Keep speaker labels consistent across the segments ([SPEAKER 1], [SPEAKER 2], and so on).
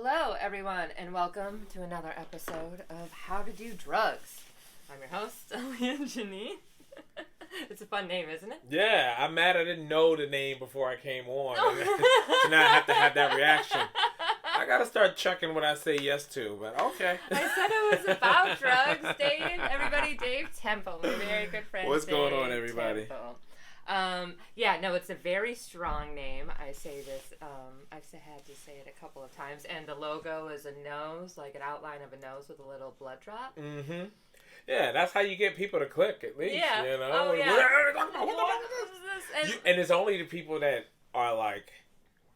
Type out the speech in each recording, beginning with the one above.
[SPEAKER 1] Hello, everyone, and welcome to another episode of How to Do Drugs. I'm your host, Leah Janine. It's a fun name, isn't it?
[SPEAKER 2] Yeah, I'm mad I didn't know the name before I came on. So now I have to have that reaction. I gotta start checking what I say yes to, but okay.
[SPEAKER 1] I said it was about drugs, Dave. Everybody, Dave Temple, my very good friend.
[SPEAKER 2] What's
[SPEAKER 1] Dave
[SPEAKER 2] going on, everybody?
[SPEAKER 1] Temple. No, it's a very strong name. I say this, I've had to say it a couple of times, and the logo is a nose, like an outline of a nose with a little blood drop.
[SPEAKER 2] Mm-hmm. Yeah, that's how you get people to click, at least.
[SPEAKER 1] Yeah.
[SPEAKER 2] You know?
[SPEAKER 1] Oh, yeah.
[SPEAKER 2] And it's only the people that are, like,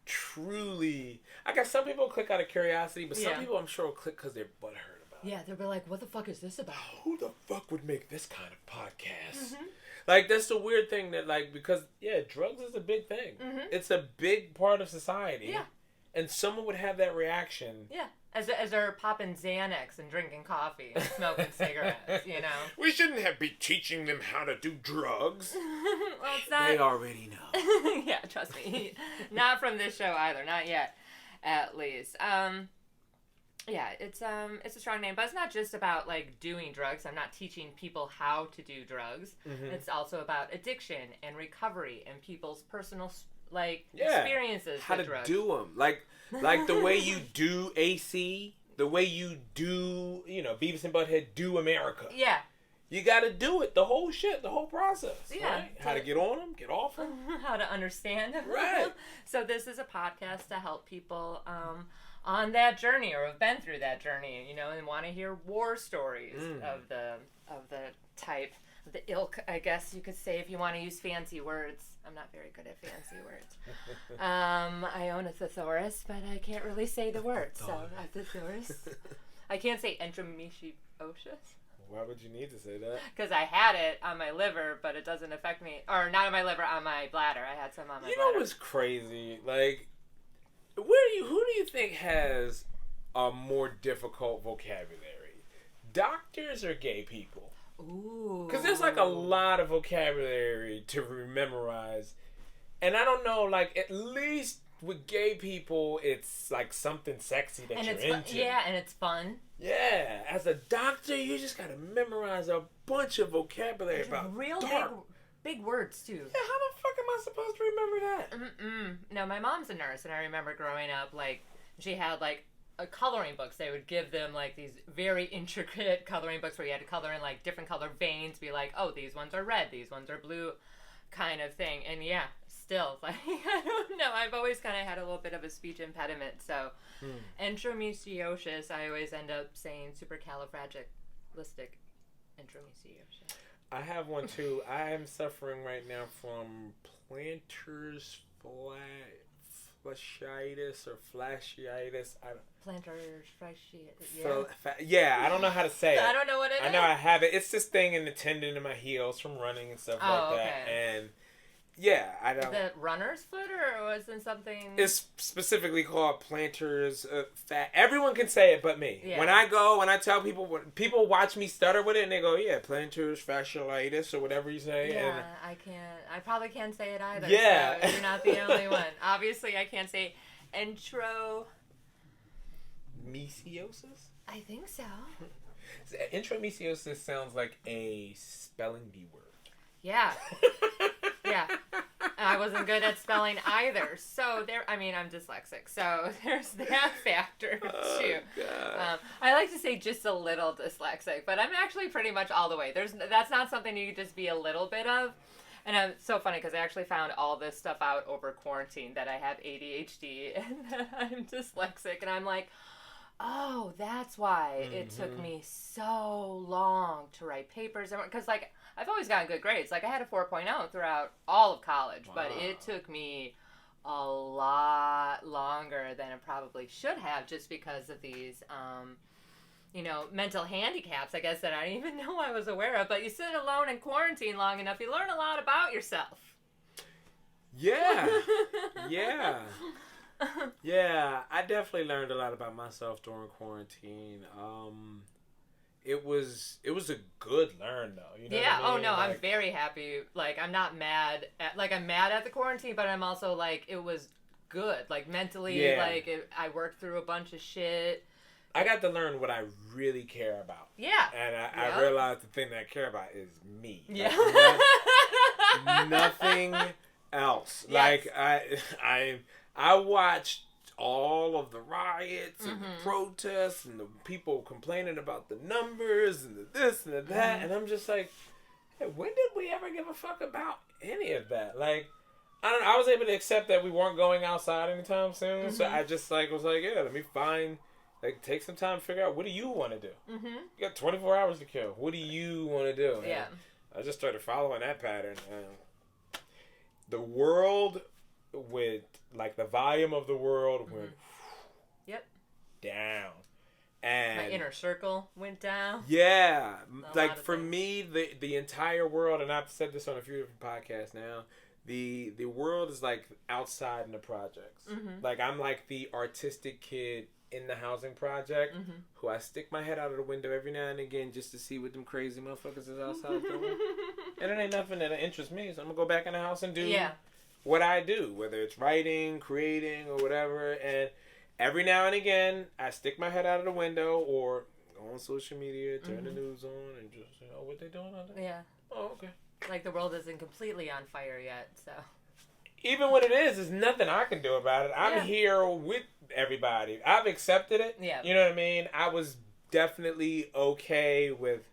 [SPEAKER 2] truly... I guess some people click out of curiosity, but some people, I'm sure, will click because they're butthurt about it.
[SPEAKER 1] Yeah, they'll be like, what the fuck is this about?
[SPEAKER 2] Who the fuck would make this kind of podcast? Mm-hmm. Like, that's the weird thing that, like, because, yeah, drugs is a big thing. Mm-hmm. It's a big part of society.
[SPEAKER 1] Yeah.
[SPEAKER 2] And someone would have that reaction.
[SPEAKER 1] Yeah. As they're popping Xanax and drinking coffee and smoking cigarettes, you know.
[SPEAKER 2] We shouldn't be teaching them how to do drugs.
[SPEAKER 1] Well, it's not...
[SPEAKER 2] They already know.
[SPEAKER 1] Yeah, trust me. Not from this show either. Not yet, at least. Yeah, it's a strong name, but it's not just about, like, doing drugs. I'm not teaching people how to do drugs. Mm-hmm. It's also about addiction and recovery and people's personal, experiences
[SPEAKER 2] how
[SPEAKER 1] with
[SPEAKER 2] to
[SPEAKER 1] drugs.
[SPEAKER 2] do them. Like the way you do AC, the way you do, Beavis and Butthead do America.
[SPEAKER 1] Yeah.
[SPEAKER 2] You got to do it, the whole shit, the whole process.
[SPEAKER 1] Yeah.
[SPEAKER 2] Right? How to get on them, get off them.
[SPEAKER 1] How to understand them.
[SPEAKER 2] Right.
[SPEAKER 1] So this is a podcast to help people on that journey or have been through that journey, and want to hear war stories of the type, of the ilk, I guess you could say, if you want to use fancy words. I'm not very good at fancy words. I own a thesaurus, but I can't really say the word. So a thesaurus. I can't say endometriosis.
[SPEAKER 2] Why would you need to say that?
[SPEAKER 1] Because I had it on my liver, but it doesn't affect me. Or not on my liver, on my bladder. I had some on my bladder.
[SPEAKER 2] You know what's crazy? Like, who do you think has a more difficult vocabulary? Doctors or gay people?
[SPEAKER 1] Ooh.
[SPEAKER 2] Because there's like a lot of vocabulary to memorize. And I don't know, like, at least with gay people, it's like something sexy that you're into.
[SPEAKER 1] Yeah, and it's fun.
[SPEAKER 2] Yeah. As a doctor, you just got to memorize a bunch of vocabulary about
[SPEAKER 1] real big words, too.
[SPEAKER 2] Yeah, how the fuck am I supposed to remember that?
[SPEAKER 1] No, my mom's a nurse, and I remember growing up, like, she had, like, coloring books. They would give them, like, these very intricate coloring books where you had to color in, like, different color veins, be like, oh, these ones are red, these ones are blue, kind of thing. And yeah, still, like, I don't know. I've always kind of had a little bit of a speech impediment, so endometriosis, I always end up saying supercalifragilistic endometriosis.
[SPEAKER 2] I have one too. I am suffering right now from plantar fasciitis or fasciitis.
[SPEAKER 1] Plantar fasciitis.
[SPEAKER 2] Yeah, I don't know how to say it.
[SPEAKER 1] I don't know what it is.
[SPEAKER 2] I know I have it. It's this thing in the tendon in my heels from running and stuff like that. And yeah, I don't.
[SPEAKER 1] Is it runner's foot or was it something?
[SPEAKER 2] It's specifically called plantar's fat. Everyone can say it but me.
[SPEAKER 1] Yeah.
[SPEAKER 2] When I tell people, when people watch me stutter with it and they go, yeah, plantar's fasciitis or whatever you say.
[SPEAKER 1] Yeah, I can't. I probably can't say it either.
[SPEAKER 2] Yeah.
[SPEAKER 1] So you're not the only one. Obviously, I can't say enteromesiosis. I think so.
[SPEAKER 2] Enteromesiosis sounds like a spelling bee word.
[SPEAKER 1] Yeah. Yeah. I wasn't good at spelling either. So I'm dyslexic. So there's that factor too.
[SPEAKER 2] God.
[SPEAKER 1] I like to say just a little dyslexic, but I'm actually pretty much all the way. That's not something you could just be a little bit of. And it's so funny because I actually found all this stuff out over quarantine, that I have ADHD and that I'm dyslexic. And I'm like, oh, that's why it took me so long to write papers. Because, like, I've always gotten good grades. Like, I had a 4.0 throughout all of college. Wow. But it took me a lot longer than it probably should have, just because of these, mental handicaps, I guess, that I didn't even know I was aware of. But you sit alone in quarantine long enough, you learn a lot about yourself.
[SPEAKER 2] Yeah. Yeah. Yeah, I definitely learned a lot about myself during quarantine. It was a good learn though. You know
[SPEAKER 1] yeah.
[SPEAKER 2] What I mean?
[SPEAKER 1] Oh no, I'm very happy. Like, I'm not mad at, I'm mad at the quarantine, but I'm also like, it was good. Like mentally,
[SPEAKER 2] Yeah.
[SPEAKER 1] like I worked through a bunch of shit.
[SPEAKER 2] I got to learn what I really care about.
[SPEAKER 1] Yeah.
[SPEAKER 2] And I
[SPEAKER 1] Yep.
[SPEAKER 2] realized the thing that I care about is me.
[SPEAKER 1] Yeah.
[SPEAKER 2] Like, nothing else.
[SPEAKER 1] Yes.
[SPEAKER 2] Like I watched all of the riots and the protests and the people complaining about the numbers and the this and the that, and I'm just like, hey, when did we ever give a fuck about any of that? Like, I don't know, I was able to accept that we weren't going outside anytime soon, so I just like was like, yeah, let me find, like, take some time to figure out, what do you want to do? You got 24 hours to kill. What do you want to do? And
[SPEAKER 1] Yeah.
[SPEAKER 2] I just started following that pattern. The world with, like, the volume of the world went
[SPEAKER 1] Yep.
[SPEAKER 2] down. And
[SPEAKER 1] My inner circle went down.
[SPEAKER 2] yeah,
[SPEAKER 1] A
[SPEAKER 2] like
[SPEAKER 1] lot of
[SPEAKER 2] for
[SPEAKER 1] things.
[SPEAKER 2] me, the entire world, and I've said this on a few different podcasts now, the world is like outside in the projects. Like, I'm like the artistic kid in the housing project who I stick my head out of the window every now and again just to see what them crazy motherfuckers is outside doing. And it ain't nothing that interests me, so I'm gonna go back in the house and do what I do, whether it's writing, creating, or whatever. And every now and again, I stick my head out of the window or go on social media, turn the news on, and just, you know, what they doing out there?
[SPEAKER 1] Yeah.
[SPEAKER 2] Oh, okay.
[SPEAKER 1] Like the world isn't completely on fire yet, so.
[SPEAKER 2] Even when it is, there's nothing I can do about it. I'm
[SPEAKER 1] Yeah.
[SPEAKER 2] here with everybody. I've accepted it.
[SPEAKER 1] Yeah.
[SPEAKER 2] You know what I mean? I was definitely okay with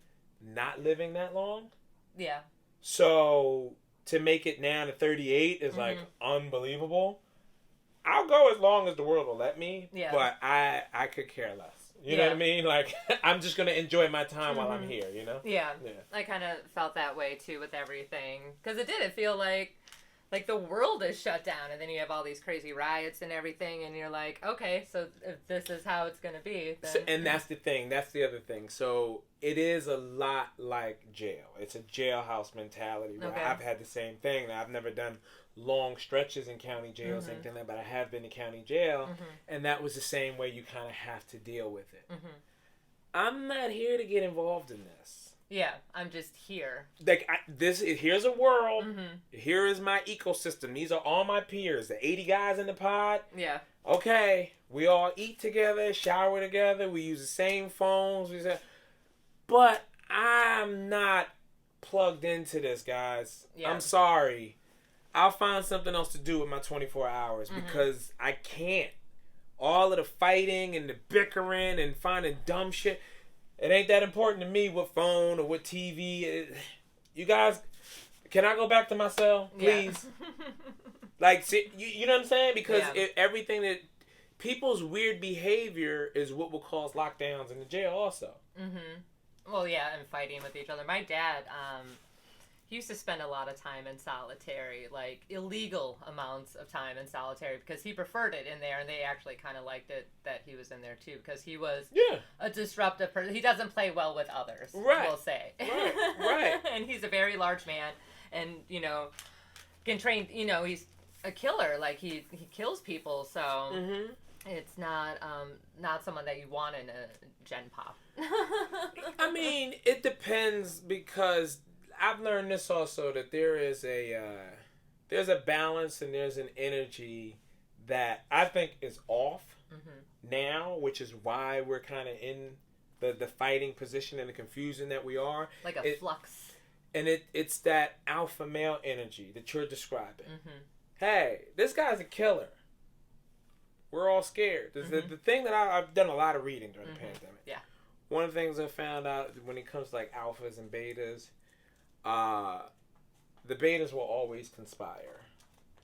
[SPEAKER 2] not living that long.
[SPEAKER 1] Yeah.
[SPEAKER 2] So to make it now to 38 is like unbelievable. I'll go as long as the world will let me.
[SPEAKER 1] Yeah.
[SPEAKER 2] But I could care less. You know what I mean? Like, I'm just going to enjoy my time while I'm here, you know?
[SPEAKER 1] Yeah.
[SPEAKER 2] Yeah.
[SPEAKER 1] I kind of felt that way too with everything. Because it did feel like the world is shut down, and then you have all these crazy riots and everything, and you're like, okay, so if this is how it's going to be, then...
[SPEAKER 2] So, and that's the thing. That's the other thing. So it is a lot like jail. It's a jailhouse mentality where
[SPEAKER 1] Okay.
[SPEAKER 2] I've had the same thing. Now, I've never done long stretches in county jails, anything like that, but I have been in county jail, and that was the same way. You kind of have to deal with it. I'm not here to get involved in this.
[SPEAKER 1] Yeah, I'm just here.
[SPEAKER 2] Like, here's a world. Here is my ecosystem. These are all my peers. The 80 guys in the pod.
[SPEAKER 1] Yeah.
[SPEAKER 2] Okay, we all eat together, shower together. We use the same phones. But I'm not plugged into this, guys.
[SPEAKER 1] Yeah.
[SPEAKER 2] I'm sorry. I'll find something else to do with my 24 hours because I can't. All of the fighting and the bickering and finding dumb shit. It ain't that important to me what phone or what TV. You guys, can I go back to my cell, please?
[SPEAKER 1] Yeah.
[SPEAKER 2] Like, see, you know what I'm saying? Because
[SPEAKER 1] Yeah.
[SPEAKER 2] everything that people's weird behavior is what will cause lockdowns in the jail also.
[SPEAKER 1] Well, yeah, and fighting with each other. My dad, he used to spend a lot of time in solitary, like illegal amounts of time in solitary, because he preferred it in there, and they actually kind of liked it that he was in there too, because he was a disruptive person. He doesn't play well with others, we'll say.
[SPEAKER 2] Right.
[SPEAKER 1] And he's a very large man, and, you know, can train, you know, he's a killer. Like, he kills people, so it's not someone that you want in a gen pop.
[SPEAKER 2] I mean, it depends, because I've learned this also, that there is there's a balance and there's an energy that I think is off now, which is why we're kind of in the fighting position and the confusion that we are.
[SPEAKER 1] Like a flux.
[SPEAKER 2] And it's that alpha male energy that you're describing. Hey, this guy's a killer. We're all scared. The thing that I've done a lot of reading during the pandemic.
[SPEAKER 1] Yeah.
[SPEAKER 2] One of the things I found out when it comes to like alphas and betas, the betas will always conspire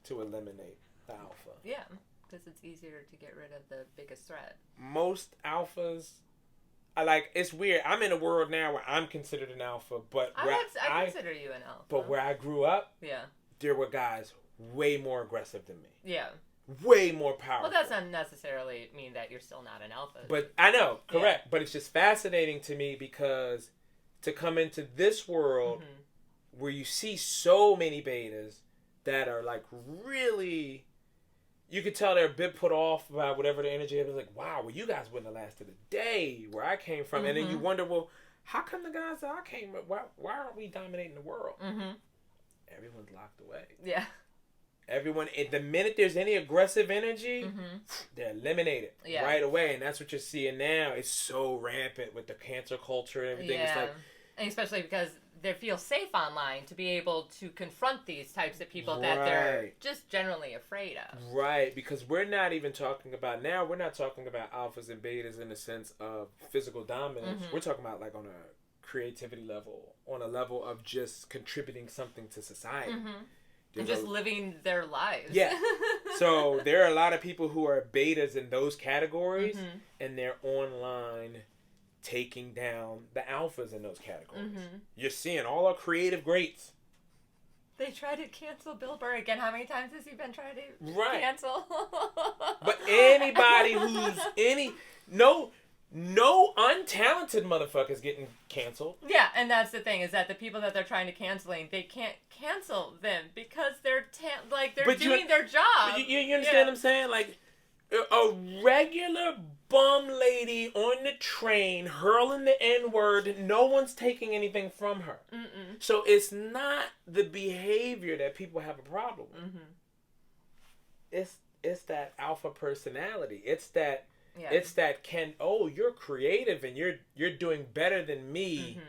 [SPEAKER 2] to eliminate the alpha.
[SPEAKER 1] Yeah, because it's easier to get rid of the biggest threat.
[SPEAKER 2] Most alphas, it's weird. I'm in a world now where I'm considered an alpha, but
[SPEAKER 1] I consider you an alpha.
[SPEAKER 2] But where I grew up,
[SPEAKER 1] yeah,
[SPEAKER 2] there were guys way more aggressive than me.
[SPEAKER 1] Yeah.
[SPEAKER 2] Way more powerful.
[SPEAKER 1] Well, that's not necessarily mean that you're still not an alpha.
[SPEAKER 2] But I know, correct. Yeah. But it's just fascinating to me because to come into this world where you see so many betas that are like really, you could tell they're a bit put off by whatever the energy is. Like, wow, well, you guys wouldn't have lasted a day where I came from. And then you wonder, well, how come the guys that I came from, why aren't we dominating the world? Everyone's locked away.
[SPEAKER 1] Yeah.
[SPEAKER 2] Everyone, the minute there's any aggressive energy, they're eliminated
[SPEAKER 1] Yeah.
[SPEAKER 2] right away. And that's what you're seeing now. It's so rampant with the cancer culture and everything. It's like,
[SPEAKER 1] and especially because they feel safe online to be able to confront these types of people that they're just generally afraid of.
[SPEAKER 2] Right, because we're not even talking about now. We're not talking about alphas and betas in the sense of physical dominance. We're talking about like on a creativity level, on a level of just contributing something to society.
[SPEAKER 1] And just living their lives.
[SPEAKER 2] Yeah. So there are a lot of people who are betas in those categories, and they're online taking down the alphas in those categories. You're seeing all our creative greats.
[SPEAKER 1] They tried to cancel Bill Burr again. How many times has he been trying to cancel?
[SPEAKER 2] But anybody who's no untalented motherfuckers getting canceled.
[SPEAKER 1] Yeah, and that's the thing, is that the people that they're trying to canceling, they can't cancel them because they're doing their job.
[SPEAKER 2] You understand what I'm saying? Like a regular bum lady on the train hurling the N-word, no one's taking anything from her. So it's not the behavior that people have a problem with. It's that alpha personality. It's that you're creative and you're doing better than me.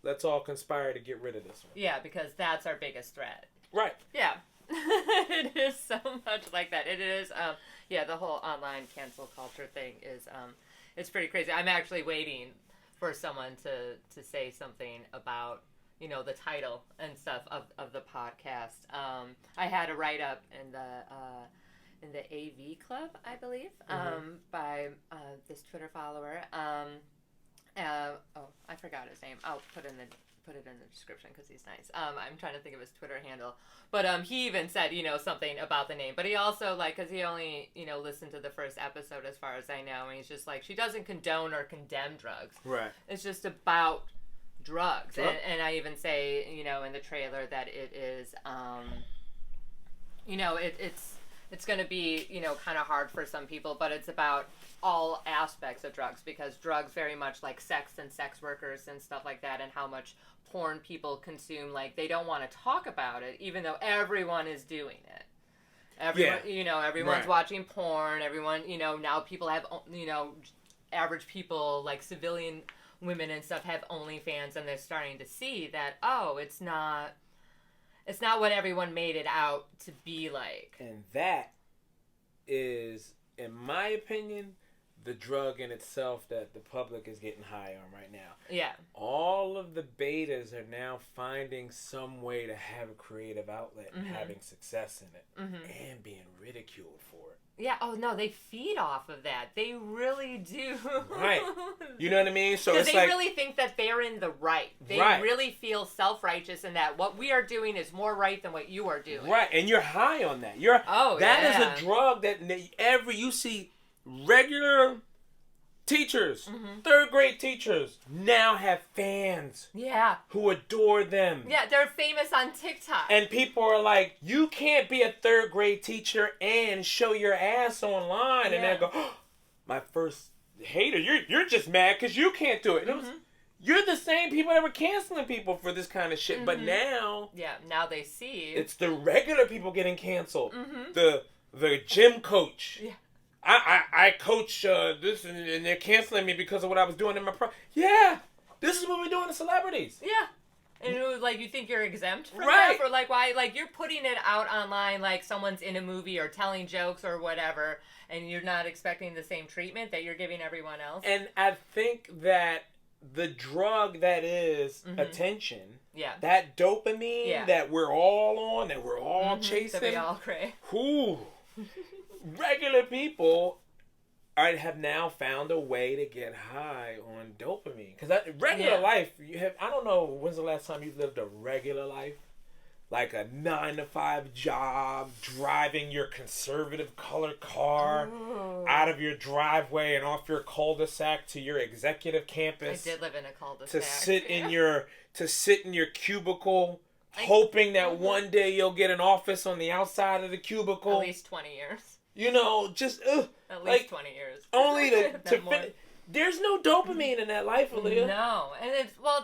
[SPEAKER 2] Let's all conspire to get rid of this one.
[SPEAKER 1] Yeah, because that's our biggest threat.
[SPEAKER 2] Right.
[SPEAKER 1] Yeah. It is so much like that. It is, the whole online cancel culture thing is, it's pretty crazy. I'm actually waiting for someone to say something about, the title and stuff of the podcast. I had a write-up in the AV Club, I believe, by this Twitter follower. I forgot his name. I'll put it in the description because he's nice. I'm trying to think of his Twitter handle. But he even said, something about the name. But he also, because he only, listened to the first episode as far as I know. And he's just like, she doesn't condone or condemn drugs.
[SPEAKER 2] Right.
[SPEAKER 1] It's just about drugs. And I even say, in the trailer that it is, it's going to be, kind of hard for some people. But it's about all aspects of drugs, because drugs very much like sex and sex workers and stuff like that, and how much porn people consume. Like, they don't want to talk about it, even though everyone is doing it. Everyone's watching porn. Everyone, now people have, average people, like civilian women and stuff, have OnlyFans, and they're starting to see that, it's not what everyone made it out to be like.
[SPEAKER 2] And that is, in my opinion, the drug in itself that the public is getting high on right now.
[SPEAKER 1] Yeah.
[SPEAKER 2] All of the betas are now finding some way to have a creative outlet and having success in it and being ridiculed for it.
[SPEAKER 1] Yeah. Oh, no, they feed off of that. They really do.
[SPEAKER 2] Right. You know what I mean? So it's
[SPEAKER 1] they really think that they're in the right. They really feel self-righteous in that what we are doing is more right than what you are doing. Right.
[SPEAKER 2] And you're high on that. That is a drug that you see regular teachers, third grade teachers, now have fans who adore them.
[SPEAKER 1] Yeah, they're famous on TikTok.
[SPEAKER 2] And people are like, you can't be a third grade teacher and show your ass online. And they go, my first hater, you're just mad because you can't do it. You're the same people that were canceling people for this kind of shit. But now...
[SPEAKER 1] Yeah, now they see.
[SPEAKER 2] It's the regular people getting canceled. The gym coach. Yeah. I coach this and they're canceling me because of what I was doing in my Yeah, this is what we're doing to celebrities.
[SPEAKER 1] Yeah. And it was like, you think you're exempt from that? Or like, why? Like, you're putting it out online like someone's in a movie or telling jokes or whatever, and you're not expecting the same treatment that you're giving everyone else.
[SPEAKER 2] And I think that the drug that is attention, that dopamine that we're all on, that we're all chasing,
[SPEAKER 1] that we all crave.
[SPEAKER 2] Regular people have now found a way to get high on dopamine. Because regular life, I don't know when's the last time you lived a regular life. Like a 9-to-5 job, driving your conservative color car out of your driveway and off your cul-de-sac to your executive campus.
[SPEAKER 1] I did live in a cul-de-sac.
[SPEAKER 2] To sit in your cubicle, hoping that one day you'll get an office on the outside of the cubicle.
[SPEAKER 1] At least 20 years.
[SPEAKER 2] Just
[SPEAKER 1] at least 20 years.
[SPEAKER 2] Only to there's no dopamine in that life, Aaliyah.
[SPEAKER 1] No, and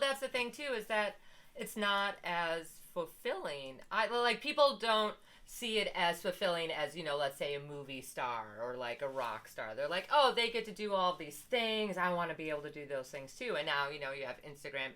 [SPEAKER 1] that's the thing too, is that it's not as fulfilling. Like people don't see it as fulfilling as, you know, let's say a movie star or like a rock star. They're like, oh, they get to do all these things. I want to be able to do those things too. And now, you know, you have Instagram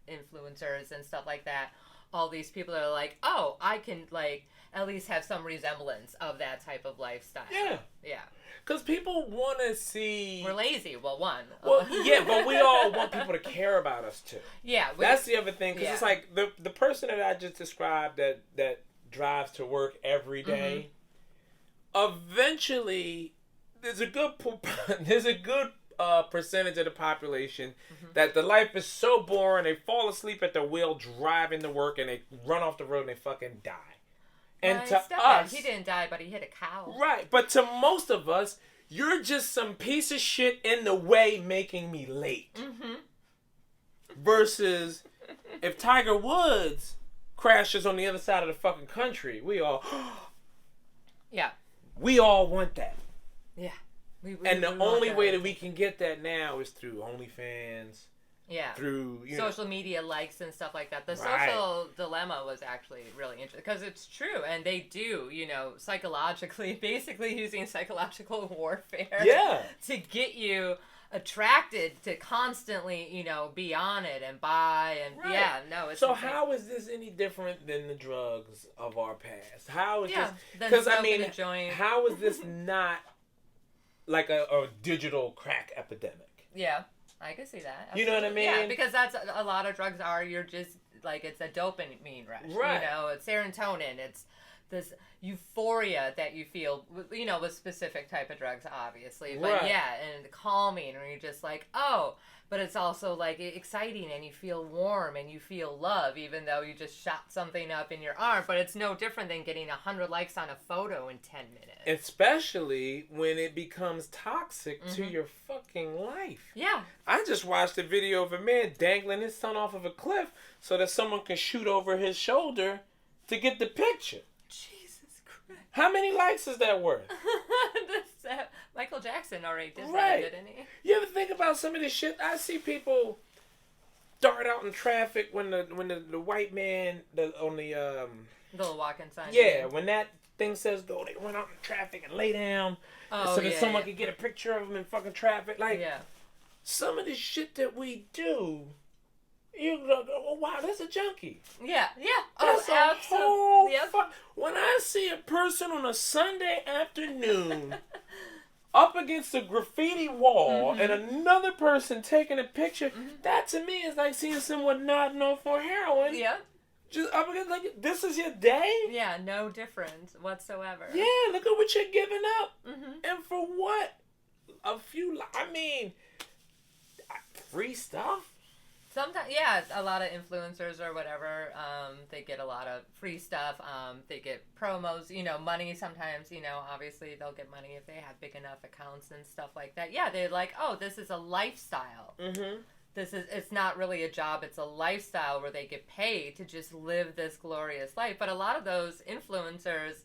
[SPEAKER 1] influencers and stuff like that. All these people that are like, oh, I can like at least have some resemblance of that type of lifestyle.
[SPEAKER 2] Yeah.
[SPEAKER 1] Yeah.
[SPEAKER 2] Because people want to see...
[SPEAKER 1] We're lazy. Well, one.
[SPEAKER 2] Well, yeah, but we all want people to care about us too.
[SPEAKER 1] Yeah.
[SPEAKER 2] That's the other thing. Because it's like the person that I just described that drives to work every day, eventually there's a good percentage of the population that the life is so boring they fall asleep at the wheel driving to work and they run off the road and they fucking die. And to us,
[SPEAKER 1] he didn't die, but he hit a cow.
[SPEAKER 2] Right, but to most of us, you're just some piece of shit in the way making me late. Versus if Tiger Woods crashes on the other side of the fucking country, we all want that.
[SPEAKER 1] Yeah.
[SPEAKER 2] And the only way that we can get that now is through OnlyFans.
[SPEAKER 1] Yeah.
[SPEAKER 2] Through
[SPEAKER 1] social media likes and stuff like that. The social dilemma was actually really interesting because it's true, and they do, you know, psychologically, basically using psychological warfare.
[SPEAKER 2] Yeah.
[SPEAKER 1] To get you attracted to constantly, you know, be on it and buy and it's
[SPEAKER 2] so
[SPEAKER 1] insane.
[SPEAKER 2] how is this any different than the drugs of our past? How is this?
[SPEAKER 1] Because
[SPEAKER 2] I mean, how is this not like a digital crack epidemic?
[SPEAKER 1] Yeah, I can see that.
[SPEAKER 2] Absolutely. You know what I mean?
[SPEAKER 1] Yeah, because that's a lot of drugs are. You're just like it's a dopamine rush.
[SPEAKER 2] Right.
[SPEAKER 1] You know, it's serotonin. It's this euphoria that you feel, you know, with specific type of drugs, obviously. But and calming, or you're just like, oh, but it's also like exciting, and you feel warm, and you feel love, even though you just shot something up in your arm. But it's no different than getting 100 likes on a photo in 10 minutes. Especially
[SPEAKER 2] when it becomes toxic to your fucking life.
[SPEAKER 1] Yeah.
[SPEAKER 2] I just watched a video of a man dangling his son off of a cliff so that someone can shoot over his shoulder to get the picture.
[SPEAKER 1] Jesus Christ.
[SPEAKER 2] How many likes is that worth?
[SPEAKER 1] Michael Jackson already did that, didn't he?
[SPEAKER 2] You ever think about some of this shit? I see people dart out in traffic when the white man on the
[SPEAKER 1] little walking sign.
[SPEAKER 2] Yeah, when that thing says go, they run out in traffic and lay down so that someone can get a picture of them in fucking traffic. Like some of the shit that we do. You go, oh wow, that's a junkie.
[SPEAKER 1] Yeah.
[SPEAKER 2] That's a whole when I see a person on a Sunday afternoon up against a graffiti wall and another person taking a picture, that to me is like seeing someone nodding off for heroin.
[SPEAKER 1] Yeah.
[SPEAKER 2] Just up against, like, this is your day?
[SPEAKER 1] Yeah, no difference whatsoever.
[SPEAKER 2] Yeah, look at what you're giving up. And for what? Free stuff?
[SPEAKER 1] Sometimes, a lot of influencers or whatever, they get a lot of free stuff. They get promos, you know, money sometimes, you know, obviously they'll get money if they have big enough accounts and stuff like that. Yeah, they're like, oh, this is a lifestyle. It's not really a job, it's a lifestyle where they get paid to just live this glorious life. But a lot of those influencers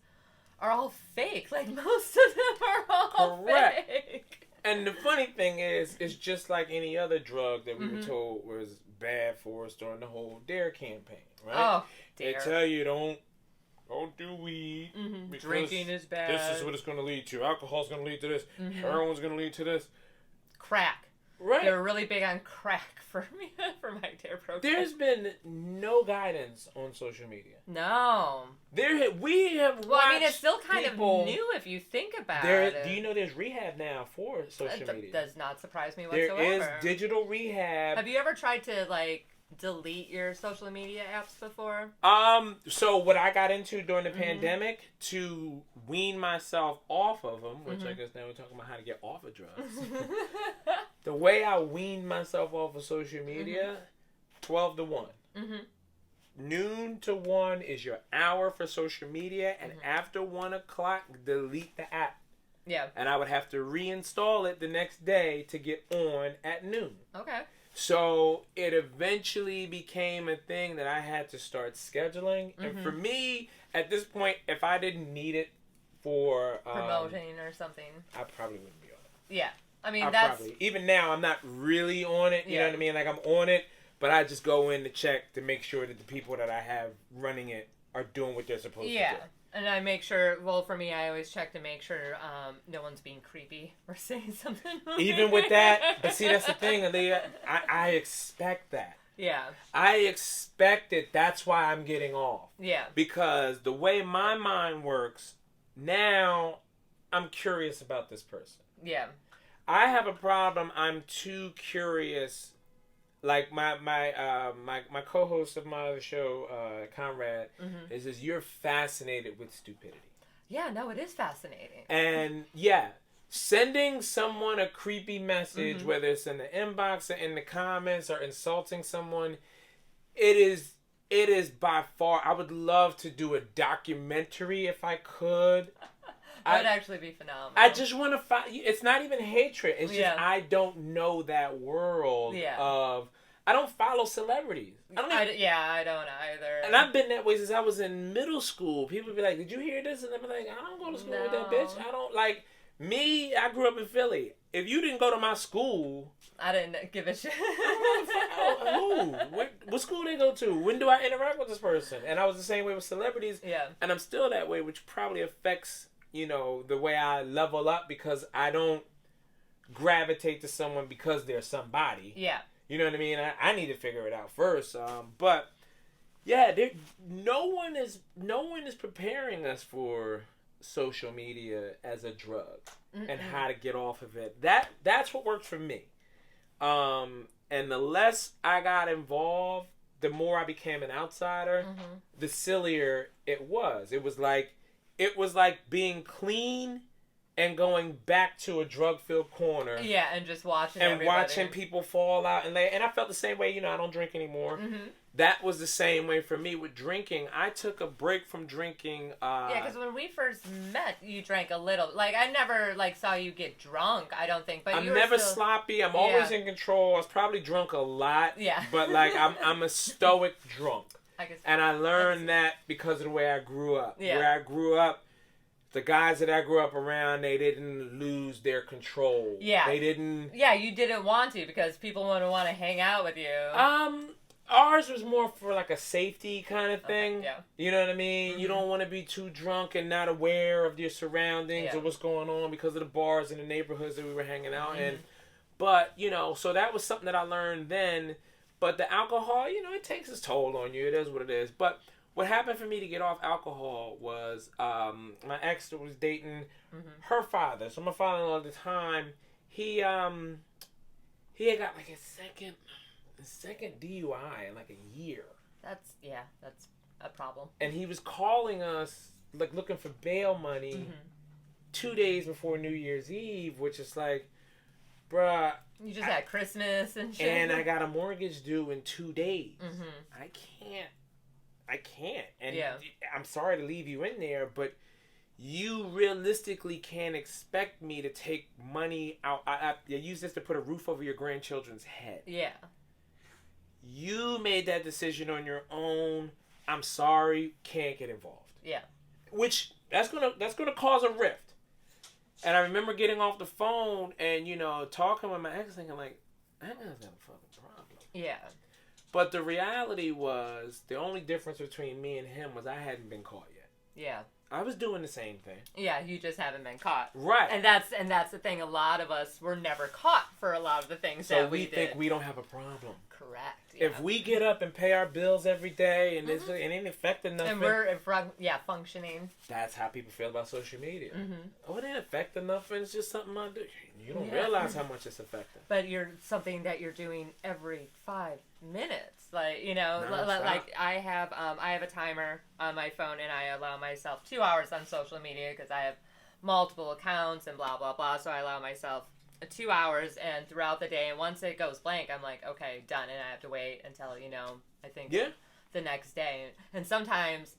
[SPEAKER 1] are all fake. Like, most of them are all fake.
[SPEAKER 2] And the funny thing is, it's just like any other drug that we were told was bad for us during the whole DARE campaign, right?
[SPEAKER 1] Oh, DARE.
[SPEAKER 2] They tell you don't do weed.
[SPEAKER 1] Drinking is bad.
[SPEAKER 2] This is what it's going to lead to. Alcohol's going to lead to this. Heroin's going to lead to this.
[SPEAKER 1] Crack.
[SPEAKER 2] Right.
[SPEAKER 1] They were really big on crack for me, for my DARE program.
[SPEAKER 2] There's been no guidance on social media.
[SPEAKER 1] No.
[SPEAKER 2] We have
[SPEAKER 1] Well, I mean, it's still kind of new if you think about it.
[SPEAKER 2] Do you know there's rehab now for social media?
[SPEAKER 1] That does not surprise me whatsoever.
[SPEAKER 2] There is digital rehab.
[SPEAKER 1] Have you ever tried to, like, delete your social media apps before?
[SPEAKER 2] So what I got into during the pandemic to wean myself off of them, which I guess now we're talking about how to get off of drugs. The way I weaned myself off of social media, 12 to 1. Noon to 1 is your hour for social media, and after 1 o'clock, delete the app.
[SPEAKER 1] Yeah.
[SPEAKER 2] And I would have to reinstall it the next day to get on at noon.
[SPEAKER 1] Okay.
[SPEAKER 2] So it eventually became a thing that I had to start scheduling. And for me, at this point, if I didn't need it for
[SPEAKER 1] promoting or something,
[SPEAKER 2] I probably wouldn't be on it.
[SPEAKER 1] Yeah. I mean,
[SPEAKER 2] even now, I'm not really on it. You know what I mean? Like, I'm on it, but I just go in to check to make sure that the people that I have running it are doing what they're supposed to do.
[SPEAKER 1] Yeah. And I make sure, well, for me, I always check to make sure no one's being creepy or saying something.
[SPEAKER 2] Even with that, but see, that's the thing, Aaliyah. I expect that.
[SPEAKER 1] Yeah.
[SPEAKER 2] I expect it. That's why I'm getting off.
[SPEAKER 1] Yeah.
[SPEAKER 2] Because the way my mind works, now I'm curious about this person.
[SPEAKER 1] Yeah.
[SPEAKER 2] I have a problem. I'm too curious. Like my co-host of my other show, Conrad, is you're fascinated with stupidity.
[SPEAKER 1] Yeah, no, it is fascinating.
[SPEAKER 2] And yeah, sending someone a creepy message, whether it's in the inbox or in the comments or insulting someone, it is by far. I would love to do a documentary if I could.
[SPEAKER 1] That would actually be phenomenal.
[SPEAKER 2] I just want to find. It's not even hatred. It's just I don't know that world of. I don't follow celebrities. I don't either. And I've been that way since I was in middle school. People be like, "Did you hear this?" And I'm like, "I don't go to school with that bitch. I don't like me. I grew up in Philly. If you didn't go to my school,
[SPEAKER 1] I didn't give a shit.
[SPEAKER 2] Who? What school they go to? When do I interact with this person?" And I was the same way with celebrities.
[SPEAKER 1] Yeah.
[SPEAKER 2] And I'm still that way, which probably affects. The way I level up because I don't gravitate to someone because they're somebody.
[SPEAKER 1] Yeah.
[SPEAKER 2] You know what I mean? I need to figure it out first. But yeah, no one is preparing us for social media as a drug and how to get off of it. That's what worked for me. And the less I got involved, the more I became an outsider, the sillier it was. It was like being clean and going back to a drug-filled corner.
[SPEAKER 1] Yeah, and just watching
[SPEAKER 2] watching people fall out. And I felt the same way. I don't drink anymore. That was the same way for me with drinking. I took a break from drinking.
[SPEAKER 1] Yeah, because when we first met, you drank a little. Like, I never, saw you get drunk, I don't think. But
[SPEAKER 2] I'm never sloppy. I'm always in control. I was probably drunk a lot.
[SPEAKER 1] Yeah.
[SPEAKER 2] But, I'm a stoic drunk. And I learned that because of the way I grew up.
[SPEAKER 1] Yeah.
[SPEAKER 2] Where I grew up, the guys that I grew up around, they didn't lose their control.
[SPEAKER 1] Yeah.
[SPEAKER 2] They didn't...
[SPEAKER 1] Yeah, you didn't want to because people would want to hang out with you.
[SPEAKER 2] Ours was more for a safety kind of thing.
[SPEAKER 1] Okay, yeah.
[SPEAKER 2] You know what I mean? You don't want to be too drunk and not aware of your surroundings or what's going on because of the bars and the neighborhoods that we were hanging out in. But, so that was something that I learned then. But the alcohol, it takes its toll on you. It is what it is. But what happened for me to get off alcohol was my ex that was dating her father. So my father-in-law at the time, he had got a second DUI in a year. That's
[SPEAKER 1] a problem.
[SPEAKER 2] And he was calling us looking for bail money 2 days before New Year's Eve, which is bruh.
[SPEAKER 1] You just had Christmas and shit.
[SPEAKER 2] And I got a mortgage due in 2 days. I can't. And I'm sorry to leave you in there, but you realistically can't expect me to take money out. I use this to put a roof over your grandchildren's head.
[SPEAKER 1] Yeah.
[SPEAKER 2] You made that decision on your own. I'm sorry, can't get involved.
[SPEAKER 1] Yeah.
[SPEAKER 2] Which that's gonna cause a rift. And I remember getting off the phone and talking with my ex, thinking I ain't gonna have a fucking problem.
[SPEAKER 1] Yeah.
[SPEAKER 2] But the reality was, the only difference between me and him was I hadn't been caught yet.
[SPEAKER 1] Yeah.
[SPEAKER 2] I was doing the same thing.
[SPEAKER 1] Yeah, you just haven't been caught.
[SPEAKER 2] Right.
[SPEAKER 1] And that's the thing. A lot of us were never caught for a lot of the things that we did.
[SPEAKER 2] So we think we don't have a problem.
[SPEAKER 1] Correct. Yeah.
[SPEAKER 2] If we get up and pay our bills every day and it ain't affecting nothing.
[SPEAKER 1] And we're functioning.
[SPEAKER 2] That's how people feel about social media. Oh, it ain't affecting nothing. It's just something I do. You don't realize how much it's affecting.
[SPEAKER 1] But something that you're doing every 5 minutes. I have a timer on my phone and I allow myself 2 hours on social media because I have multiple accounts and blah, blah, blah. So I allow myself 2 hours and throughout the day. And once it goes blank, I'm like, okay, done. And I have to wait until, I think the next day. And sometimes